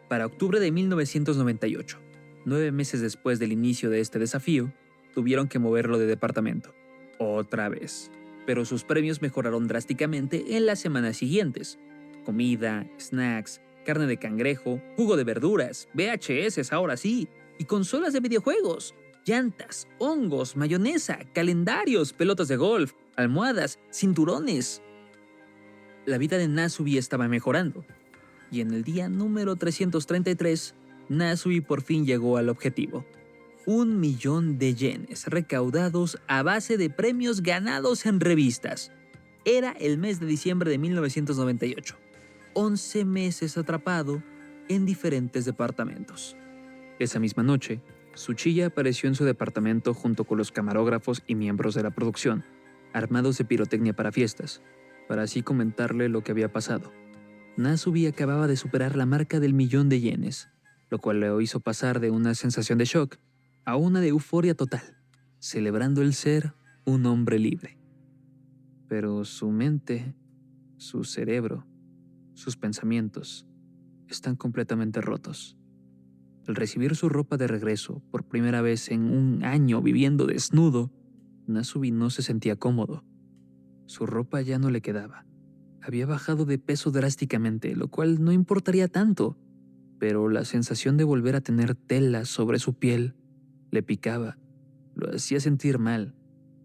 Para octubre de 1998, 9 meses después del inicio de este desafío, tuvieron que moverlo de departamento. Otra vez. Pero sus premios mejoraron drásticamente en las semanas siguientes. Comida, snacks, carne de cangrejo, jugo de verduras, VHS ahora sí, y consolas de videojuegos, llantas, hongos, mayonesa, calendarios, pelotas de golf, almohadas, cinturones. La vida de Nasubi estaba mejorando. y en el día número 333, Nasubi por fin llegó al objetivo. 1.000.000 de yenes recaudados a base de premios ganados en revistas. Era el mes de diciembre de 1998. 11 meses atrapado en diferentes departamentos. Esa misma noche, Tsuchiya apareció en su departamento junto con los camarógrafos y miembros de la producción, armados de pirotecnia para fiestas, para así comentarle lo que había pasado. Nasubi acababa de superar la marca del 1.000.000 de yenes, lo cual le hizo pasar de una sensación de shock a una de euforia total, celebrando el ser un hombre libre. Pero su mente, su cerebro, sus pensamientos están completamente rotos. Al recibir su ropa de regreso, por primera vez en un año viviendo desnudo, Nasubi no se sentía cómodo. Su ropa ya no le quedaba. Había bajado de peso drásticamente, lo cual no importaría tanto, pero la sensación de volver a tener tela sobre su piel le picaba, lo hacía sentir mal,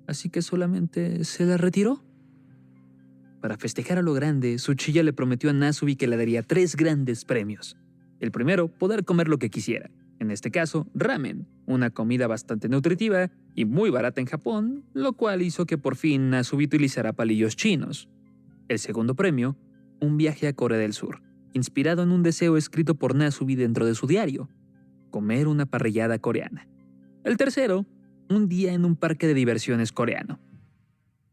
así que solamente se la retiró. Para festejar a lo grande, Tsuchiya le prometió a Nasubi que le daría 3 grandes premios. El primero, poder comer lo que quisiera. En este caso, ramen, una comida bastante nutritiva y muy barata en Japón, lo cual hizo que por fin Nasubi utilizara palillos chinos. El segundo premio, un viaje a Corea del Sur, inspirado en un deseo escrito por Nasubi dentro de su diario: comer una parrillada coreana. El tercero, un día en un parque de diversiones coreano.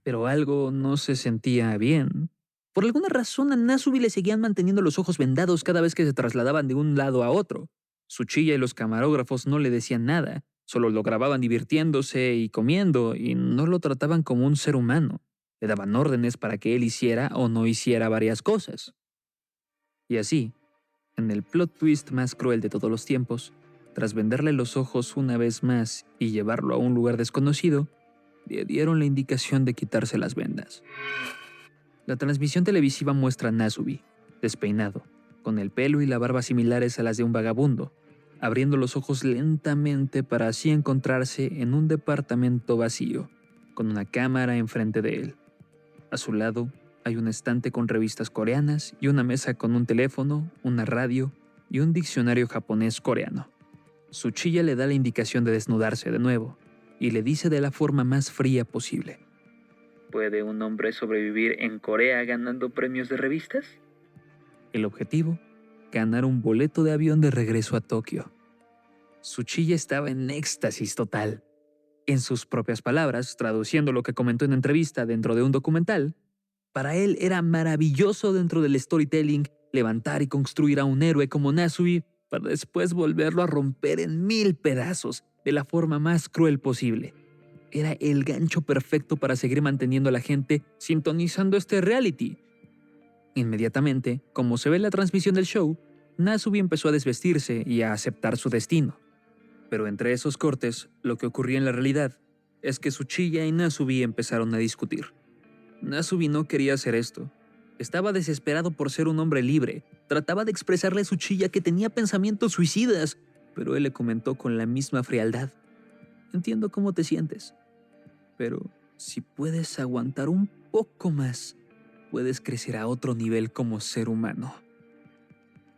Pero algo no se sentía bien. Por alguna razón a Nasubi le seguían manteniendo los ojos vendados cada vez que se trasladaban de un lado a otro. Tsuchiya y los camarógrafos no le decían nada, solo lo grababan divirtiéndose y comiendo, y no lo trataban como un ser humano. Le daban órdenes para que él hiciera o no hiciera varias cosas. Y así, en el plot twist más cruel de todos los tiempos, tras venderle los ojos una vez más y llevarlo a un lugar desconocido, le dieron la indicación de quitarse las vendas. La transmisión televisiva muestra a Nasubi, despeinado, con el pelo y la barba similares a las de un vagabundo, abriendo los ojos lentamente para así encontrarse en un departamento vacío, con una cámara enfrente de él. A su lado hay un estante con revistas coreanas y una mesa con un teléfono, una radio y un diccionario japonés-coreano. Tsuchiya le da la indicación de desnudarse de nuevo y le dice de la forma más fría posible: ¿puede un hombre sobrevivir en Corea ganando premios de revistas? El objetivo: ganar un boleto de avión de regreso a Tokio. Tsuchiya estaba en éxtasis total. En sus propias palabras, traduciendo lo que comentó en entrevista dentro de un documental, para él era maravilloso dentro del storytelling levantar y construir a un héroe como Nasubi para después volverlo a romper en 1000 pedazos de la forma más cruel posible. Era el gancho perfecto para seguir manteniendo a la gente sintonizando este reality. Inmediatamente, como se ve en la transmisión del show, Nasubi empezó a desvestirse y a aceptar su destino. Pero entre esos cortes, lo que ocurría en la realidad es que Tsuchiya y Nasubi empezaron a discutir. Nasubi no quería hacer esto. Estaba desesperado por ser un hombre libre. Trataba de expresarle a Tsuchiya que tenía pensamientos suicidas, pero él le comentó con la misma frialdad: entiendo cómo te sientes, pero si puedes aguantar un poco más, puedes crecer a otro nivel como ser humano.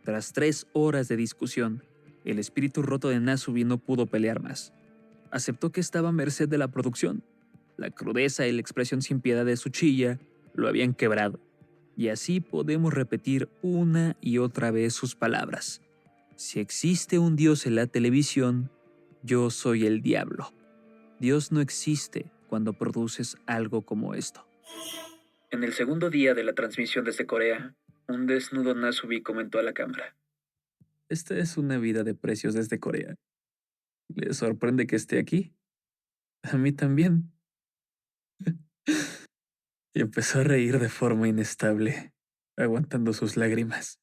Tras 3 horas de discusión, el espíritu roto de Nasubi no pudo pelear más. Aceptó que estaba a merced de la producción. La crudeza y la expresión sin piedad de Tsuchiya lo habían quebrado. Y así podemos repetir una y otra vez sus palabras: si existe un Dios en la televisión, yo soy el diablo. Dios no existe cuando produces algo como esto. En el segundo día de la transmisión desde Corea, un desnudo Nasubi comentó a la cámara: esta es una vida de precios desde Corea. ¿Le sorprende que esté aquí? A mí también. Y empezó a reír de forma inestable, aguantando sus lágrimas.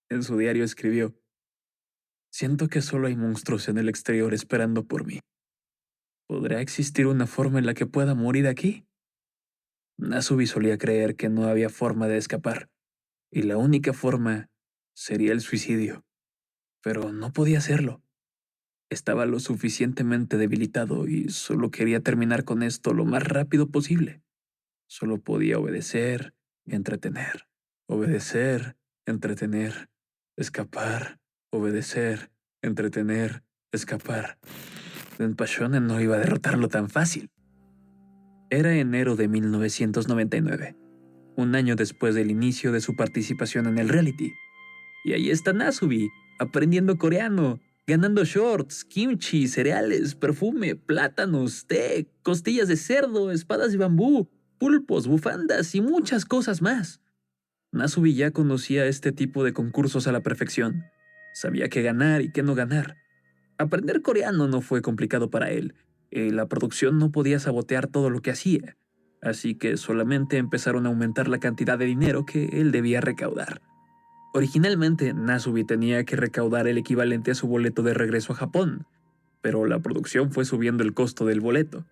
En su diario escribió: siento que solo hay monstruos en el exterior esperando por mí. ¿Podrá existir una forma en la que pueda morir aquí? Nasubi solía creer que no había forma de escapar, y la única forma sería el suicidio. Pero no podía hacerlo. Estaba lo suficientemente debilitado y solo quería terminar con esto lo más rápido posible. Solo podía obedecer y entretener, obedecer entretener, escapar, obedecer, entretener, escapar. Denpashonen no iba a derrotarlo tan fácil. Era enero de 1999, un año después del inicio de su participación en el reality. Y ahí está Nasubi, aprendiendo coreano, ganando shorts, kimchi, cereales, perfume, plátanos, té, costillas de cerdo, espadas de bambú, pulpos, bufandas y muchas cosas más. Nasubi ya conocía este tipo de concursos a la perfección. Sabía qué ganar y qué no ganar. Aprender coreano no fue complicado para él. La producción no podía sabotear todo lo que hacía. Así que solamente empezaron a aumentar la cantidad de dinero que él debía recaudar. Originalmente, Nasubi tenía que recaudar el equivalente a su boleto de regreso a Japón, pero la producción fue subiendo el costo del boleto.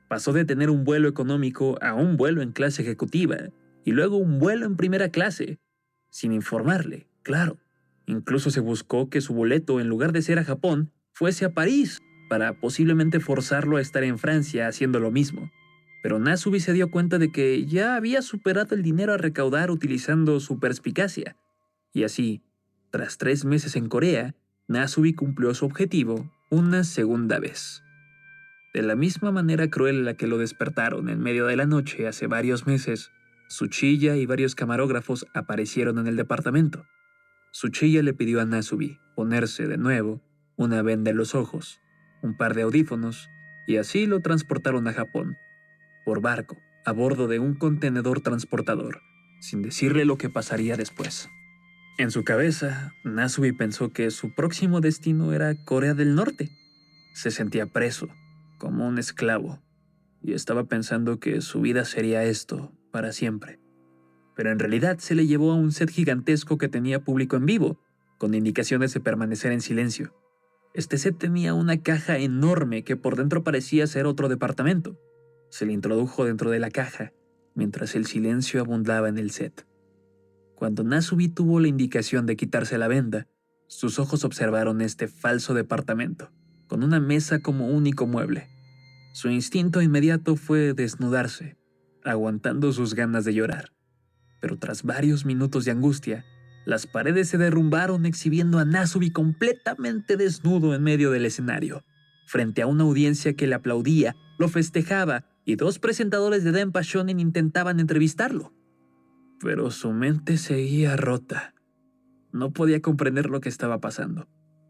Pasó de tener un vuelo económico a un vuelo en clase ejecutiva, y luego un vuelo en primera clase, sin informarle, claro. Incluso se buscó que su boleto, en lugar de ser a Japón, fuese a París, para posiblemente forzarlo a estar en Francia haciendo lo mismo. Pero Nasubi se dio cuenta de que ya había superado el dinero a recaudar utilizando su perspicacia. Y así, tras 3 meses en Corea, Nasubi cumplió su objetivo una segunda vez. De la misma manera cruel en la que lo despertaron en medio de la noche hace varios meses, Tsuchiya y varios camarógrafos aparecieron en el departamento. Tsuchiya le pidió a Nasubi ponerse de nuevo una venda en los ojos, un par de audífonos, y así lo transportaron a Japón, por barco, a bordo de un contenedor transportador, sin decirle lo que pasaría después. En su cabeza, Nasubi pensó que su próximo destino era Corea del Norte. Se sentía preso, como un esclavo, y estaba pensando que su vida sería esto para siempre. Pero en realidad se le llevó a un set gigantesco que tenía público en vivo, con indicaciones de permanecer en silencio. Este set tenía una caja enorme que por dentro parecía ser otro departamento. Se le introdujo dentro de la caja, mientras el silencio abundaba en el set. Cuando Nasubi tuvo la indicación de quitarse la venda, sus ojos observaron este falso departamento, con una mesa como único mueble. Su instinto inmediato fue desnudarse, aguantando sus ganas de llorar. Pero tras varios minutos de angustia, las paredes se derrumbaron exhibiendo a Nasubi completamente desnudo en medio del escenario, frente a una audiencia que le aplaudía, lo festejaba y 2 presentadores de Denpashonen intentaban entrevistarlo. Pero su mente seguía rota. No podía comprender lo que estaba pasando.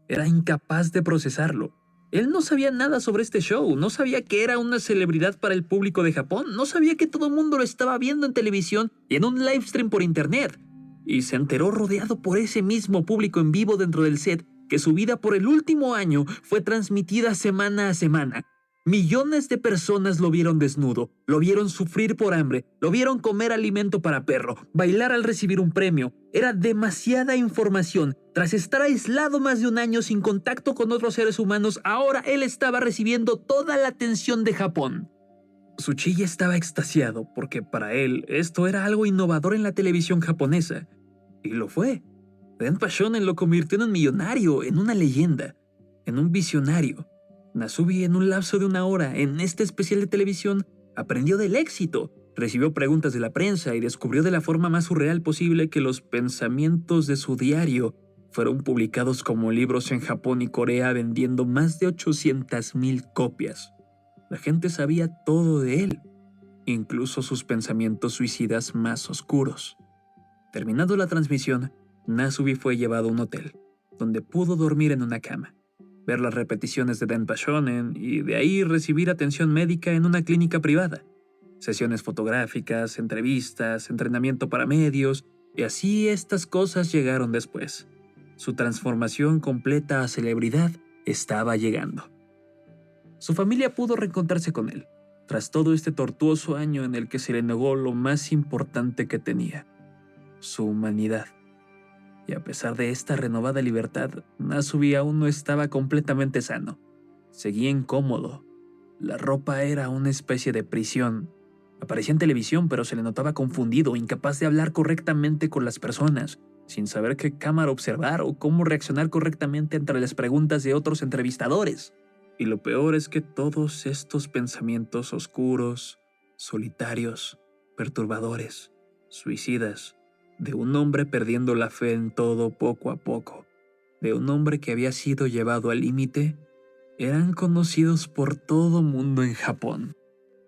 Era incapaz de procesarlo. Él no sabía nada sobre este show, no sabía que era una celebridad para el público de Japón, no sabía que todo el mundo lo estaba viendo en televisión y en un livestream por internet. Y se enteró rodeado por ese mismo público en vivo dentro del set que su vida por el último año fue transmitida semana a semana. Millones de personas lo vieron desnudo, lo vieron sufrir por hambre, lo vieron comer alimento para perro, bailar al recibir un premio. Era demasiada información. Tras estar aislado más de un año sin contacto con otros seres humanos, ahora él estaba recibiendo toda la atención de Japón. Tsuchiya estaba extasiado porque para él esto era algo innovador en la televisión japonesa. Y lo fue. Denpashonen lo convirtió en un millonario, en una leyenda, en un visionario. Nasubi, en un lapso de 1 hora, en este especial de televisión, aprendió del éxito, recibió preguntas de la prensa y descubrió de la forma más surreal posible que los pensamientos de su diario fueron publicados como libros en Japón y Corea vendiendo más de 800,000 copias. La gente sabía todo de él, incluso sus pensamientos suicidas más oscuros. Terminando la transmisión, Nasubi fue llevado a un hotel, donde pudo dormir en una cama, ver las repeticiones de Denpashonen y de ahí recibir atención médica en una clínica privada, sesiones fotográficas, entrevistas, entrenamiento para medios, y así estas cosas llegaron después. Su transformación completa a celebridad estaba llegando. Su familia pudo reencontrarse con él, tras todo este tortuoso año en el que se le negó lo más importante que tenía, su humanidad. Y a pesar de esta renovada libertad, Nasubi aún no estaba completamente sano. Seguía incómodo. La ropa era una especie de prisión. Aparecía en televisión, pero se le notaba confundido, incapaz de hablar correctamente con las personas, sin saber qué cámara observar o cómo reaccionar correctamente ante las preguntas de otros entrevistadores. Y lo peor es que todos estos pensamientos oscuros, solitarios, perturbadores, suicidas, de un hombre perdiendo la fe en todo poco a poco, de un hombre que había sido llevado al límite, eran conocidos por todo mundo en Japón,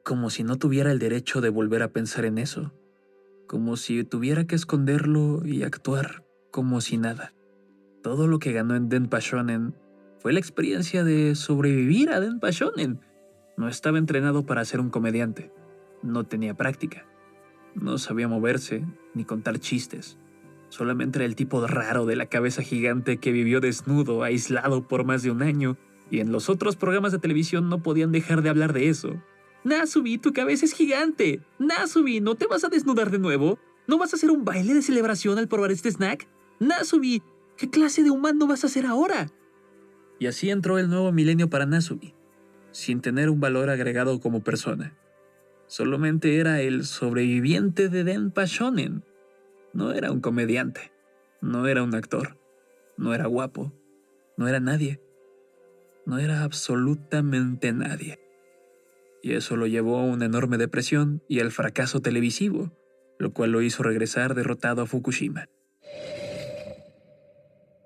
como si no tuviera el derecho de volver a pensar en eso, como si tuviera que esconderlo y actuar como si nada. Todo lo que ganó en Denpa Shonen fue la experiencia de sobrevivir a Denpa Shonen. No estaba entrenado para ser un comediante, no tenía práctica, no sabía moverse ni contar chistes. Solamente era el tipo raro de la cabeza gigante que vivió desnudo, aislado por más de un año, y en los otros programas de televisión no podían dejar de hablar de eso. Nasubi, tu cabeza es gigante. Nasubi, ¿no te vas a desnudar de nuevo? ¿No vas a hacer un baile de celebración al probar este snack? Nasubi, ¿qué clase de humano vas a ser ahora? Y así entró el nuevo milenio para Nasubi, sin tener un valor agregado como persona. Solamente era el sobreviviente de Denpa Shonen. No era un comediante, no era un actor, no era guapo, no era nadie, no era absolutamente nadie. Y eso lo llevó a una enorme depresión y al fracaso televisivo, lo cual lo hizo regresar derrotado a Fukushima.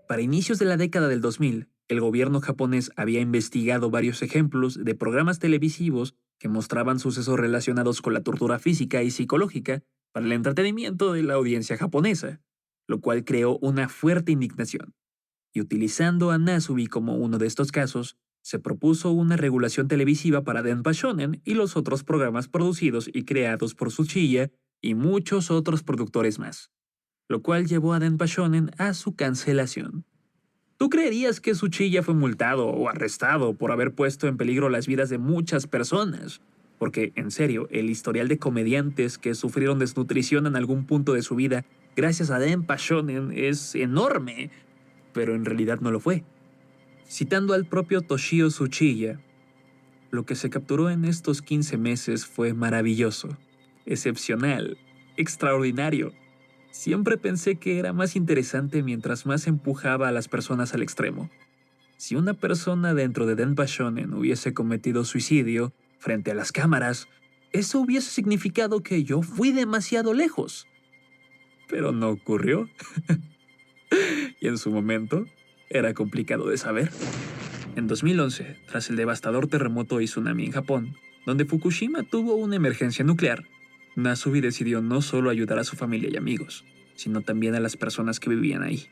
Para inicios de la década del 2000, el gobierno japonés había investigado varios ejemplos de programas televisivos que mostraban sucesos relacionados con la tortura física y psicológica para el entretenimiento de la audiencia japonesa, lo cual creó una fuerte indignación. Y utilizando a Nasubi como uno de estos casos, se propuso una regulación televisiva para Denpa Shonen y los otros programas producidos y creados por Tsuchiya y muchos otros productores más, lo cual llevó a Denpa Shonen a su cancelación. ¿Tú creerías que Tsuchiya fue multado o arrestado por haber puesto en peligro las vidas de muchas personas? Porque, en serio, el historial de comediantes que sufrieron desnutrición en algún punto de su vida gracias a Denpa Shonen es enorme, pero en realidad no lo fue. Citando al propio Toshio Tsuchiya, lo que se capturó en estos 15 meses fue maravilloso, excepcional, extraordinario. Siempre pensé que era más interesante mientras más empujaba a las personas al extremo. Si una persona dentro de Denpa Shonen hubiese cometido suicidio frente a las cámaras, eso hubiese significado que yo fui demasiado lejos. Pero no ocurrió. Y en su momento, era complicado de saber. En 2011, tras el devastador terremoto y tsunami en Japón, donde Fukushima tuvo una emergencia nuclear, Nasubi decidió no solo ayudar a su familia y amigos, sino también a las personas que vivían ahí.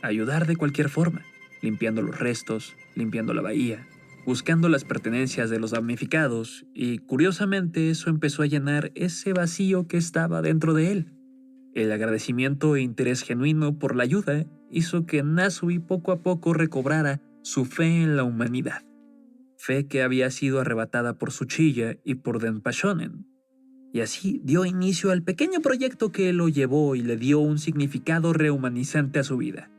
Ayudar de cualquier forma, limpiando los restos, limpiando la bahía, buscando las pertenencias de los damnificados, y curiosamente eso empezó a llenar ese vacío que estaba dentro de él. El agradecimiento e interés genuino por la ayuda hizo que Nasubi poco a poco recobrara su fe en la humanidad. Fe que había sido arrebatada por Tsuchiya y por Denpa Shonen. Y así dio inicio al pequeño proyecto que lo llevó y le dio un significado rehumanizante a su vida.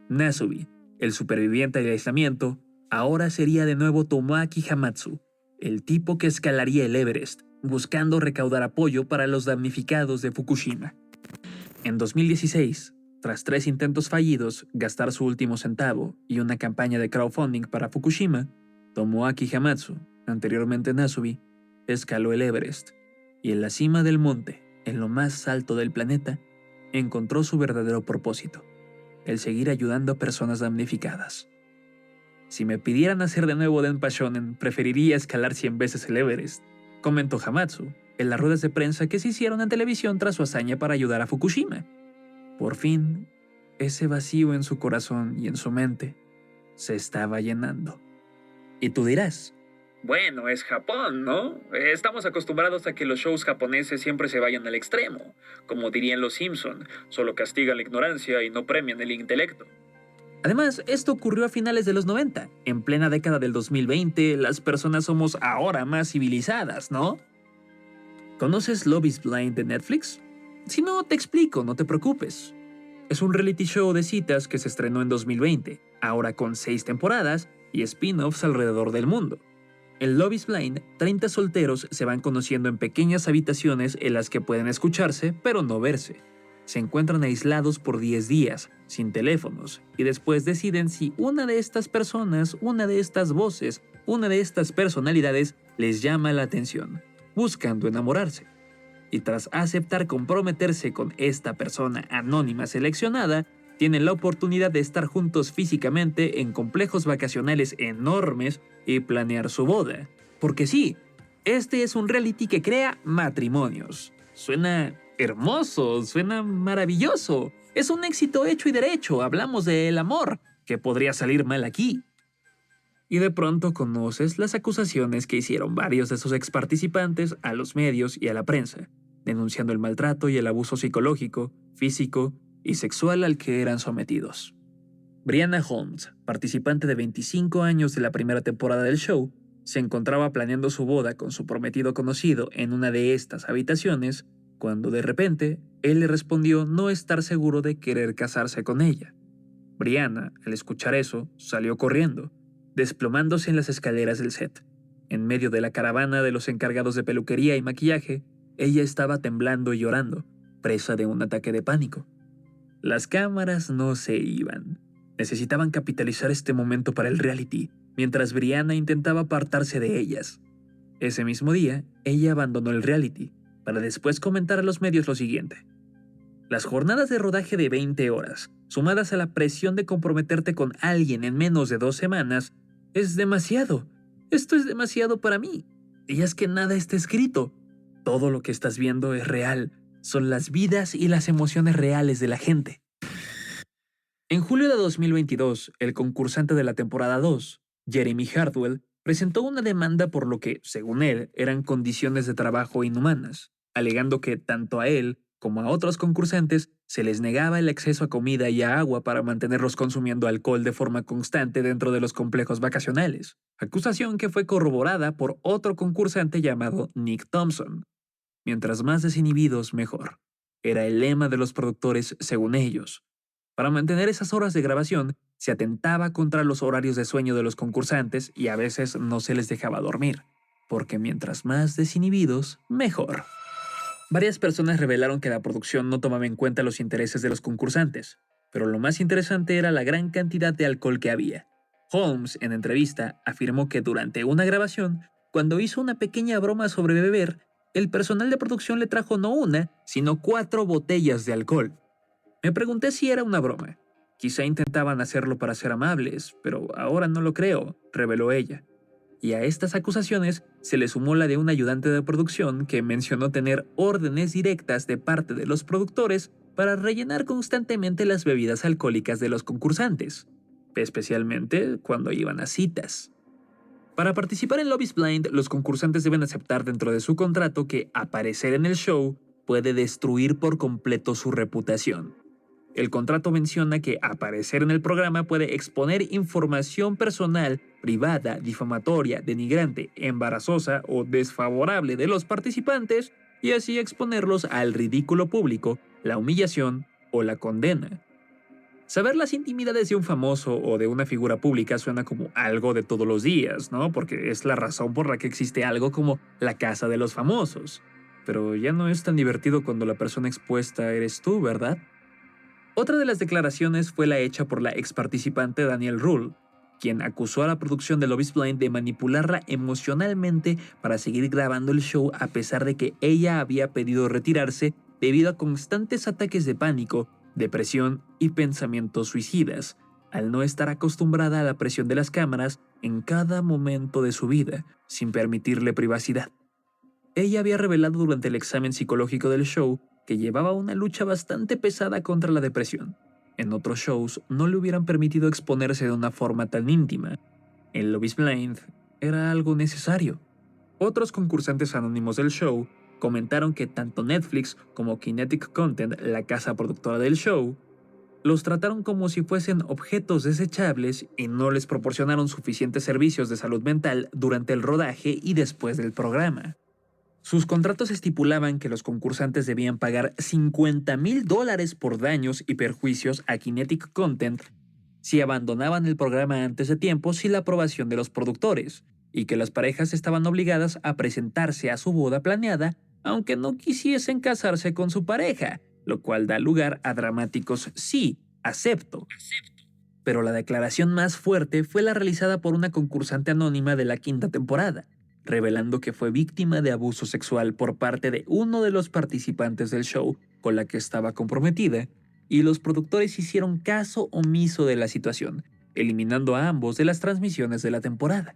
Nasubi, el superviviente del aislamiento, ahora sería de nuevo Tomoaki Hamatsu, el tipo que escalaría el Everest, buscando recaudar apoyo para los damnificados de Fukushima. En 2016, tras 3 intentos fallidos, gastar su último centavo y una campaña de crowdfunding para Fukushima, Tomoaki Hamatsu, anteriormente Nasubi, escaló el Everest y en la cima del monte, en lo más alto del planeta, encontró su verdadero propósito, el seguir ayudando a personas damnificadas. Si me pidieran hacer de nuevo Denpa Shonen, preferiría escalar 100 veces el Everest, comentó Hamatsu en las ruedas de prensa que se hicieron en televisión tras su hazaña para ayudar a Fukushima. Por fin, ese vacío en su corazón y en su mente se estaba llenando. Y tú dirás, bueno, es Japón, ¿no? Estamos acostumbrados a que los shows japoneses siempre se vayan al extremo. Como dirían los Simpson, solo castigan la ignorancia y no premian el intelecto. Además, esto ocurrió a finales de los 90. En plena década del 2020, las personas somos ahora más civilizadas, ¿no? ¿Conoces Love is Blind de Netflix? Si no, te explico, no te preocupes. Es un reality show de citas que se estrenó en 2020, ahora con 6 temporadas y spin-offs alrededor del mundo. En Love is Blind, 30 solteros se van conociendo en pequeñas habitaciones en las que pueden escucharse, pero no verse. Se encuentran aislados por 10 días, sin teléfonos, y después deciden si una de estas personas, una de estas voces, una de estas personalidades les llama la atención, buscando enamorarse. y tras aceptar comprometerse con esta persona anónima seleccionada, tienen la oportunidad de estar juntos físicamente en complejos vacacionales enormes y planear su boda. Porque sí, este es un reality que crea matrimonios. Suena hermoso, suena maravilloso. Es un éxito hecho y derecho, hablamos del amor. ¿Qué podría salir mal aquí? Y de pronto conoces las acusaciones que hicieron varios de sus exparticipantes a los medios y a la prensa, denunciando el maltrato y el abuso psicológico, físico y sexual al que eran sometidos. Brianna Holmes, participante de 25 años de la primera temporada del show, se encontraba planeando su boda con su prometido conocido en una de estas habitaciones, cuando de repente él le respondió no estar seguro de querer casarse con ella. Brianna, al escuchar eso, salió corriendo, desplomándose en las escaleras del set. En medio de la caravana de los encargados de peluquería y maquillaje, ella estaba temblando y llorando, presa de un ataque de pánico. Las cámaras no se iban. Necesitaban capitalizar este momento para el reality, mientras Brianna intentaba apartarse de ellas. Ese mismo día, ella abandonó el reality, para después comentar a los medios lo siguiente. Las jornadas de rodaje de 20 horas, sumadas a la presión de comprometerte con alguien en menos de 2 semanas, es demasiado. Esto es demasiado para mí. Y es que nada está escrito. Todo lo que estás viendo es real. Son las vidas y las emociones reales de la gente. En julio de 2022, el concursante de la temporada 2, Jeremy Hardwell, presentó una demanda por lo que, según él, eran condiciones de trabajo inhumanas, alegando que tanto a él como a otros concursantes se les negaba el acceso a comida y a agua para mantenerlos consumiendo alcohol de forma constante dentro de los complejos vacacionales, acusación que fue corroborada por otro concursante llamado Nick Thompson. Mientras más desinhibidos, mejor. Era el lema de los productores según ellos. Para mantener esas horas de grabación, se atentaba contra los horarios de sueño de los concursantes y a veces no se les dejaba dormir, porque mientras más desinhibidos, mejor. Varias personas revelaron que la producción no tomaba en cuenta los intereses de los concursantes, pero lo más interesante era la gran cantidad de alcohol que había. Holmes, en entrevista, afirmó que durante una grabación, cuando hizo una pequeña broma sobre beber, el personal de producción le trajo no una, sino 4 botellas de alcohol. Me pregunté si era una broma. Quizá intentaban hacerlo para ser amables, pero ahora no lo creo, reveló ella. Y a estas acusaciones se le sumó la de un ayudante de producción que mencionó tener órdenes directas de parte de los productores para rellenar constantemente las bebidas alcohólicas de los concursantes, especialmente cuando iban a citas. Para participar en Love is Blind, los concursantes deben aceptar dentro de su contrato que aparecer en el show puede destruir por completo su reputación. El contrato menciona que aparecer en el programa puede exponer información personal, privada, difamatoria, denigrante, embarazosa o desfavorable de los participantes y así exponerlos al ridículo público, la humillación o la condena. Saber las intimidades de un famoso o de una figura pública suena como algo de todos los días, ¿no? Porque es la razón por la que existe algo como la casa de los famosos. Pero ya no es tan divertido cuando la persona expuesta eres tú, ¿verdad? Otra de las declaraciones fue la hecha por la ex participante Danielle Rule, quien acusó a la producción de Love is Blind de manipularla emocionalmente para seguir grabando el show a pesar de que ella había pedido retirarse debido a constantes ataques de pánico, depresión y pensamientos suicidas, al no estar acostumbrada a la presión de las cámaras en cada momento de su vida, sin permitirle privacidad. Ella había revelado durante el examen psicológico del show que llevaba una lucha bastante pesada contra la depresión. En otros shows no le hubieran permitido exponerse de una forma tan íntima. En Love is Blind era algo necesario. Otros concursantes anónimos del show comentaron que tanto Netflix como Kinetic Content, la casa productora del show, los trataron como si fuesen objetos desechables y no les proporcionaron suficientes servicios de salud mental durante el rodaje y después del programa. Sus contratos estipulaban que los concursantes debían pagar $50,000 por daños y perjuicios a Kinetic Content si abandonaban el programa antes de tiempo sin la aprobación de los productores, y que las parejas estaban obligadas a presentarse a su boda planeada aunque no quisiesen casarse con su pareja, lo cual da lugar a dramáticos "sí, acepto". Pero la declaración más fuerte fue la realizada por una concursante anónima de la 5ª temporada, revelando que fue víctima de abuso sexual por parte de uno de los participantes del show con la que estaba comprometida, y los productores hicieron caso omiso de la situación, eliminando a ambos de las transmisiones de la temporada.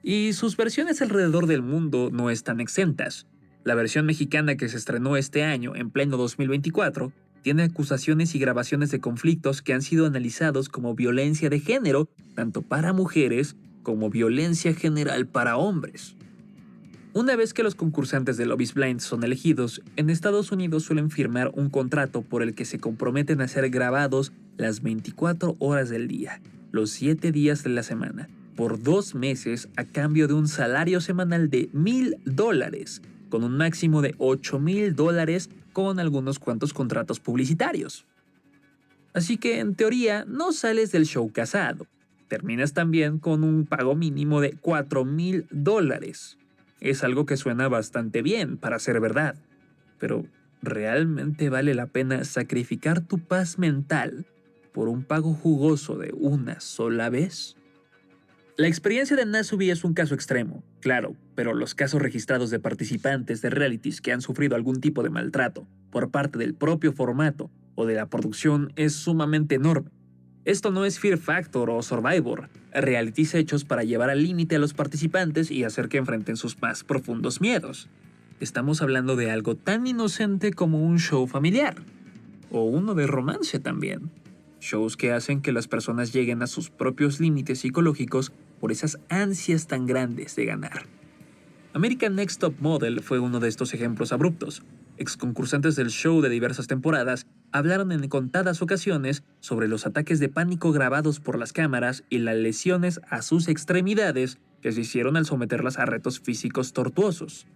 Y sus versiones alrededor del mundo no están exentas. La versión mexicana que se estrenó este año, en pleno 2024, tiene acusaciones y grabaciones de conflictos que han sido analizados como violencia de género, tanto para mujeres como violencia general para hombres. Una vez que los concursantes de Love is Blind son elegidos, en Estados Unidos suelen firmar un contrato por el que se comprometen a ser grabados las 24 horas del día, los 7 días de la semana, por 2 meses a cambio de un salario semanal de $1,000, con un máximo de $8,000 con algunos cuantos contratos publicitarios. Así que en teoría no sales del show casado. Terminas también con un pago mínimo de $4,000. Es algo que suena bastante bien para ser verdad. Pero ¿realmente vale la pena sacrificar tu paz mental por un pago jugoso de una sola vez? La experiencia de Nasubi es un caso extremo, claro, pero los casos registrados de participantes de realities que han sufrido algún tipo de maltrato por parte del propio formato o de la producción es sumamente enorme. Esto no es Fear Factor o Survivor, realities hechos para llevar al límite a los participantes y hacer que enfrenten sus más profundos miedos. Estamos hablando de algo tan inocente como un show familiar, o uno de romance también. Shows que hacen que las personas lleguen a sus propios límites psicológicos por esas ansias tan grandes de ganar. American Next Top Model fue uno de estos ejemplos abruptos. Exconcursantes del show de diversas temporadas hablaron en contadas ocasiones sobre los ataques de pánico grabados por las cámaras y las lesiones a sus extremidades que se hicieron al someterlas a retos físicos tortuosos.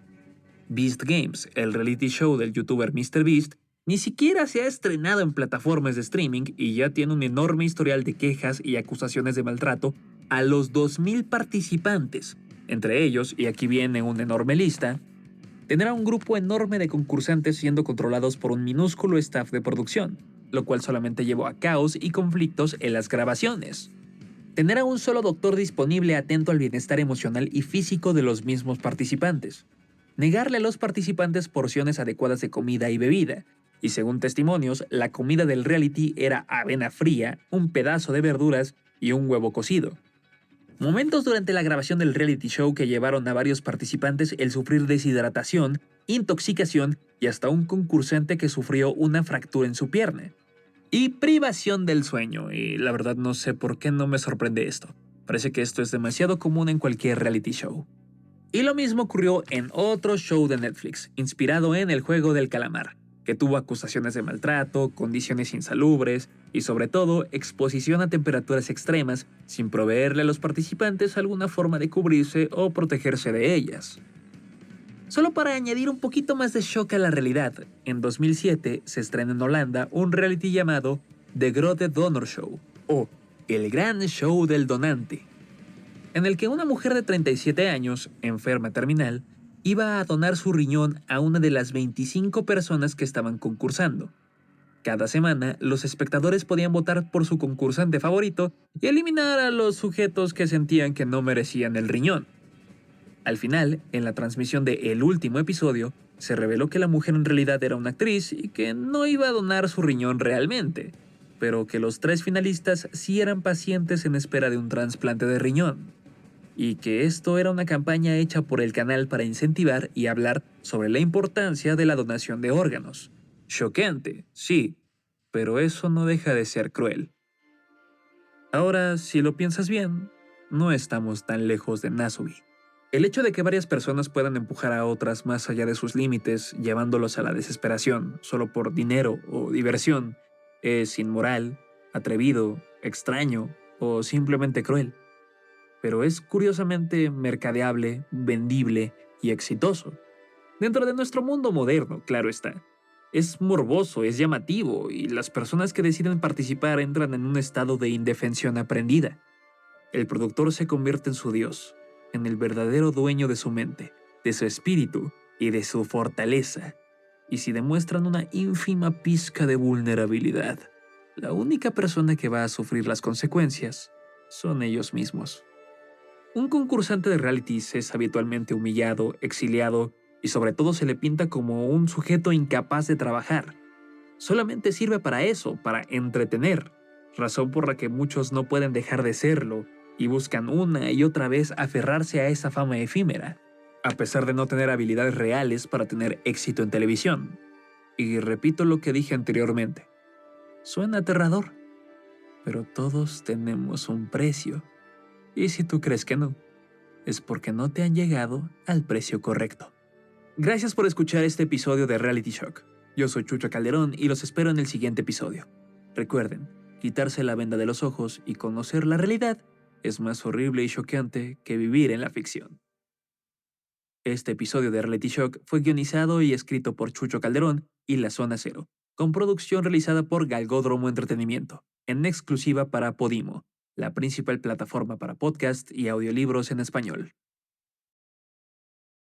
Beast Games, el reality show del youtuber MrBeast, ni siquiera se ha estrenado en plataformas de streaming y ya tiene un enorme historial de quejas y acusaciones de maltrato a los 2,000 participantes. Entre ellos, y aquí viene una enorme lista, tendrá un grupo enorme de concursantes siendo controlados por un minúsculo staff de producción, lo cual solamente llevó a caos y conflictos en las grabaciones. Tener a un solo doctor disponible atento al bienestar emocional y físico de los mismos participantes. Negarle a los participantes porciones adecuadas de comida y bebida. Y según testimonios, la comida del reality era avena fría, un pedazo de verduras y un huevo cocido. Momentos durante la grabación del reality show que llevaron a varios participantes el sufrir deshidratación, intoxicación y hasta un concursante que sufrió una fractura en su pierna. Y privación del sueño, y la verdad no sé por qué no me sorprende esto. Parece que esto es demasiado común en cualquier reality show. Y lo mismo ocurrió en otro show de Netflix, inspirado en El Juego del Calamar, que tuvo acusaciones de maltrato, condiciones insalubres y sobre todo exposición a temperaturas extremas sin proveerle a los participantes alguna forma de cubrirse o protegerse de ellas. Solo para añadir un poquito más de shock a la realidad, en 2007 se estrena en Holanda un reality llamado The Grote Donor Show, o El Gran Show del Donante, en el que una mujer de 37 años, enferma terminal, iba a donar su riñón a una de las 25 personas que estaban concursando. Cada semana, los espectadores podían votar por su concursante favorito y eliminar a los sujetos que sentían que no merecían el riñón. Al final, en la transmisión de El Último Episodio, se reveló que la mujer en realidad era una actriz y que no iba a donar su riñón realmente, pero que los 3 finalistas sí eran pacientes en espera de un trasplante de riñón. Y que esto era una campaña hecha por el canal para incentivar y hablar sobre la importancia de la donación de órganos. Choqueante, sí, pero eso no deja de ser cruel. Ahora, si lo piensas bien, no estamos tan lejos de Nasubi. El hecho de que varias personas puedan empujar a otras más allá de sus límites, llevándolos a la desesperación solo por dinero o diversión, es inmoral, atrevido, extraño o simplemente cruel. Pero es curiosamente mercadeable, vendible y exitoso. Dentro de nuestro mundo moderno, claro está. Es morboso, es llamativo, y las personas que deciden participar entran en un estado de indefensión aprendida. El productor se convierte en su dios, en el verdadero dueño de su mente, de su espíritu y de su fortaleza. Y si demuestran una ínfima pizca de vulnerabilidad, la única persona que va a sufrir las consecuencias son ellos mismos. Un concursante de realities es habitualmente humillado, exiliado y sobre todo se le pinta como un sujeto incapaz de trabajar. Solamente sirve para eso, para entretener, razón por la que muchos no pueden dejar de serlo y buscan una y otra vez aferrarse a esa fama efímera, a pesar de no tener habilidades reales para tener éxito en televisión. Y repito lo que dije anteriormente, suena aterrador, pero todos tenemos un precio. Y si tú crees que no, es porque no te han llegado al precio correcto. Gracias por escuchar este episodio de Reality Shock. Yo soy Chucho Calderón y los espero en el siguiente episodio. Recuerden, quitarse la venda de los ojos y conocer la realidad es más horrible y choqueante que vivir en la ficción. Este episodio de Reality Shock fue guionizado y escrito por Chucho Calderón y La Zona Cero, con producción realizada por Galgódromo Entretenimiento, en exclusiva para Podimo, la principal plataforma para podcast y audiolibros en español.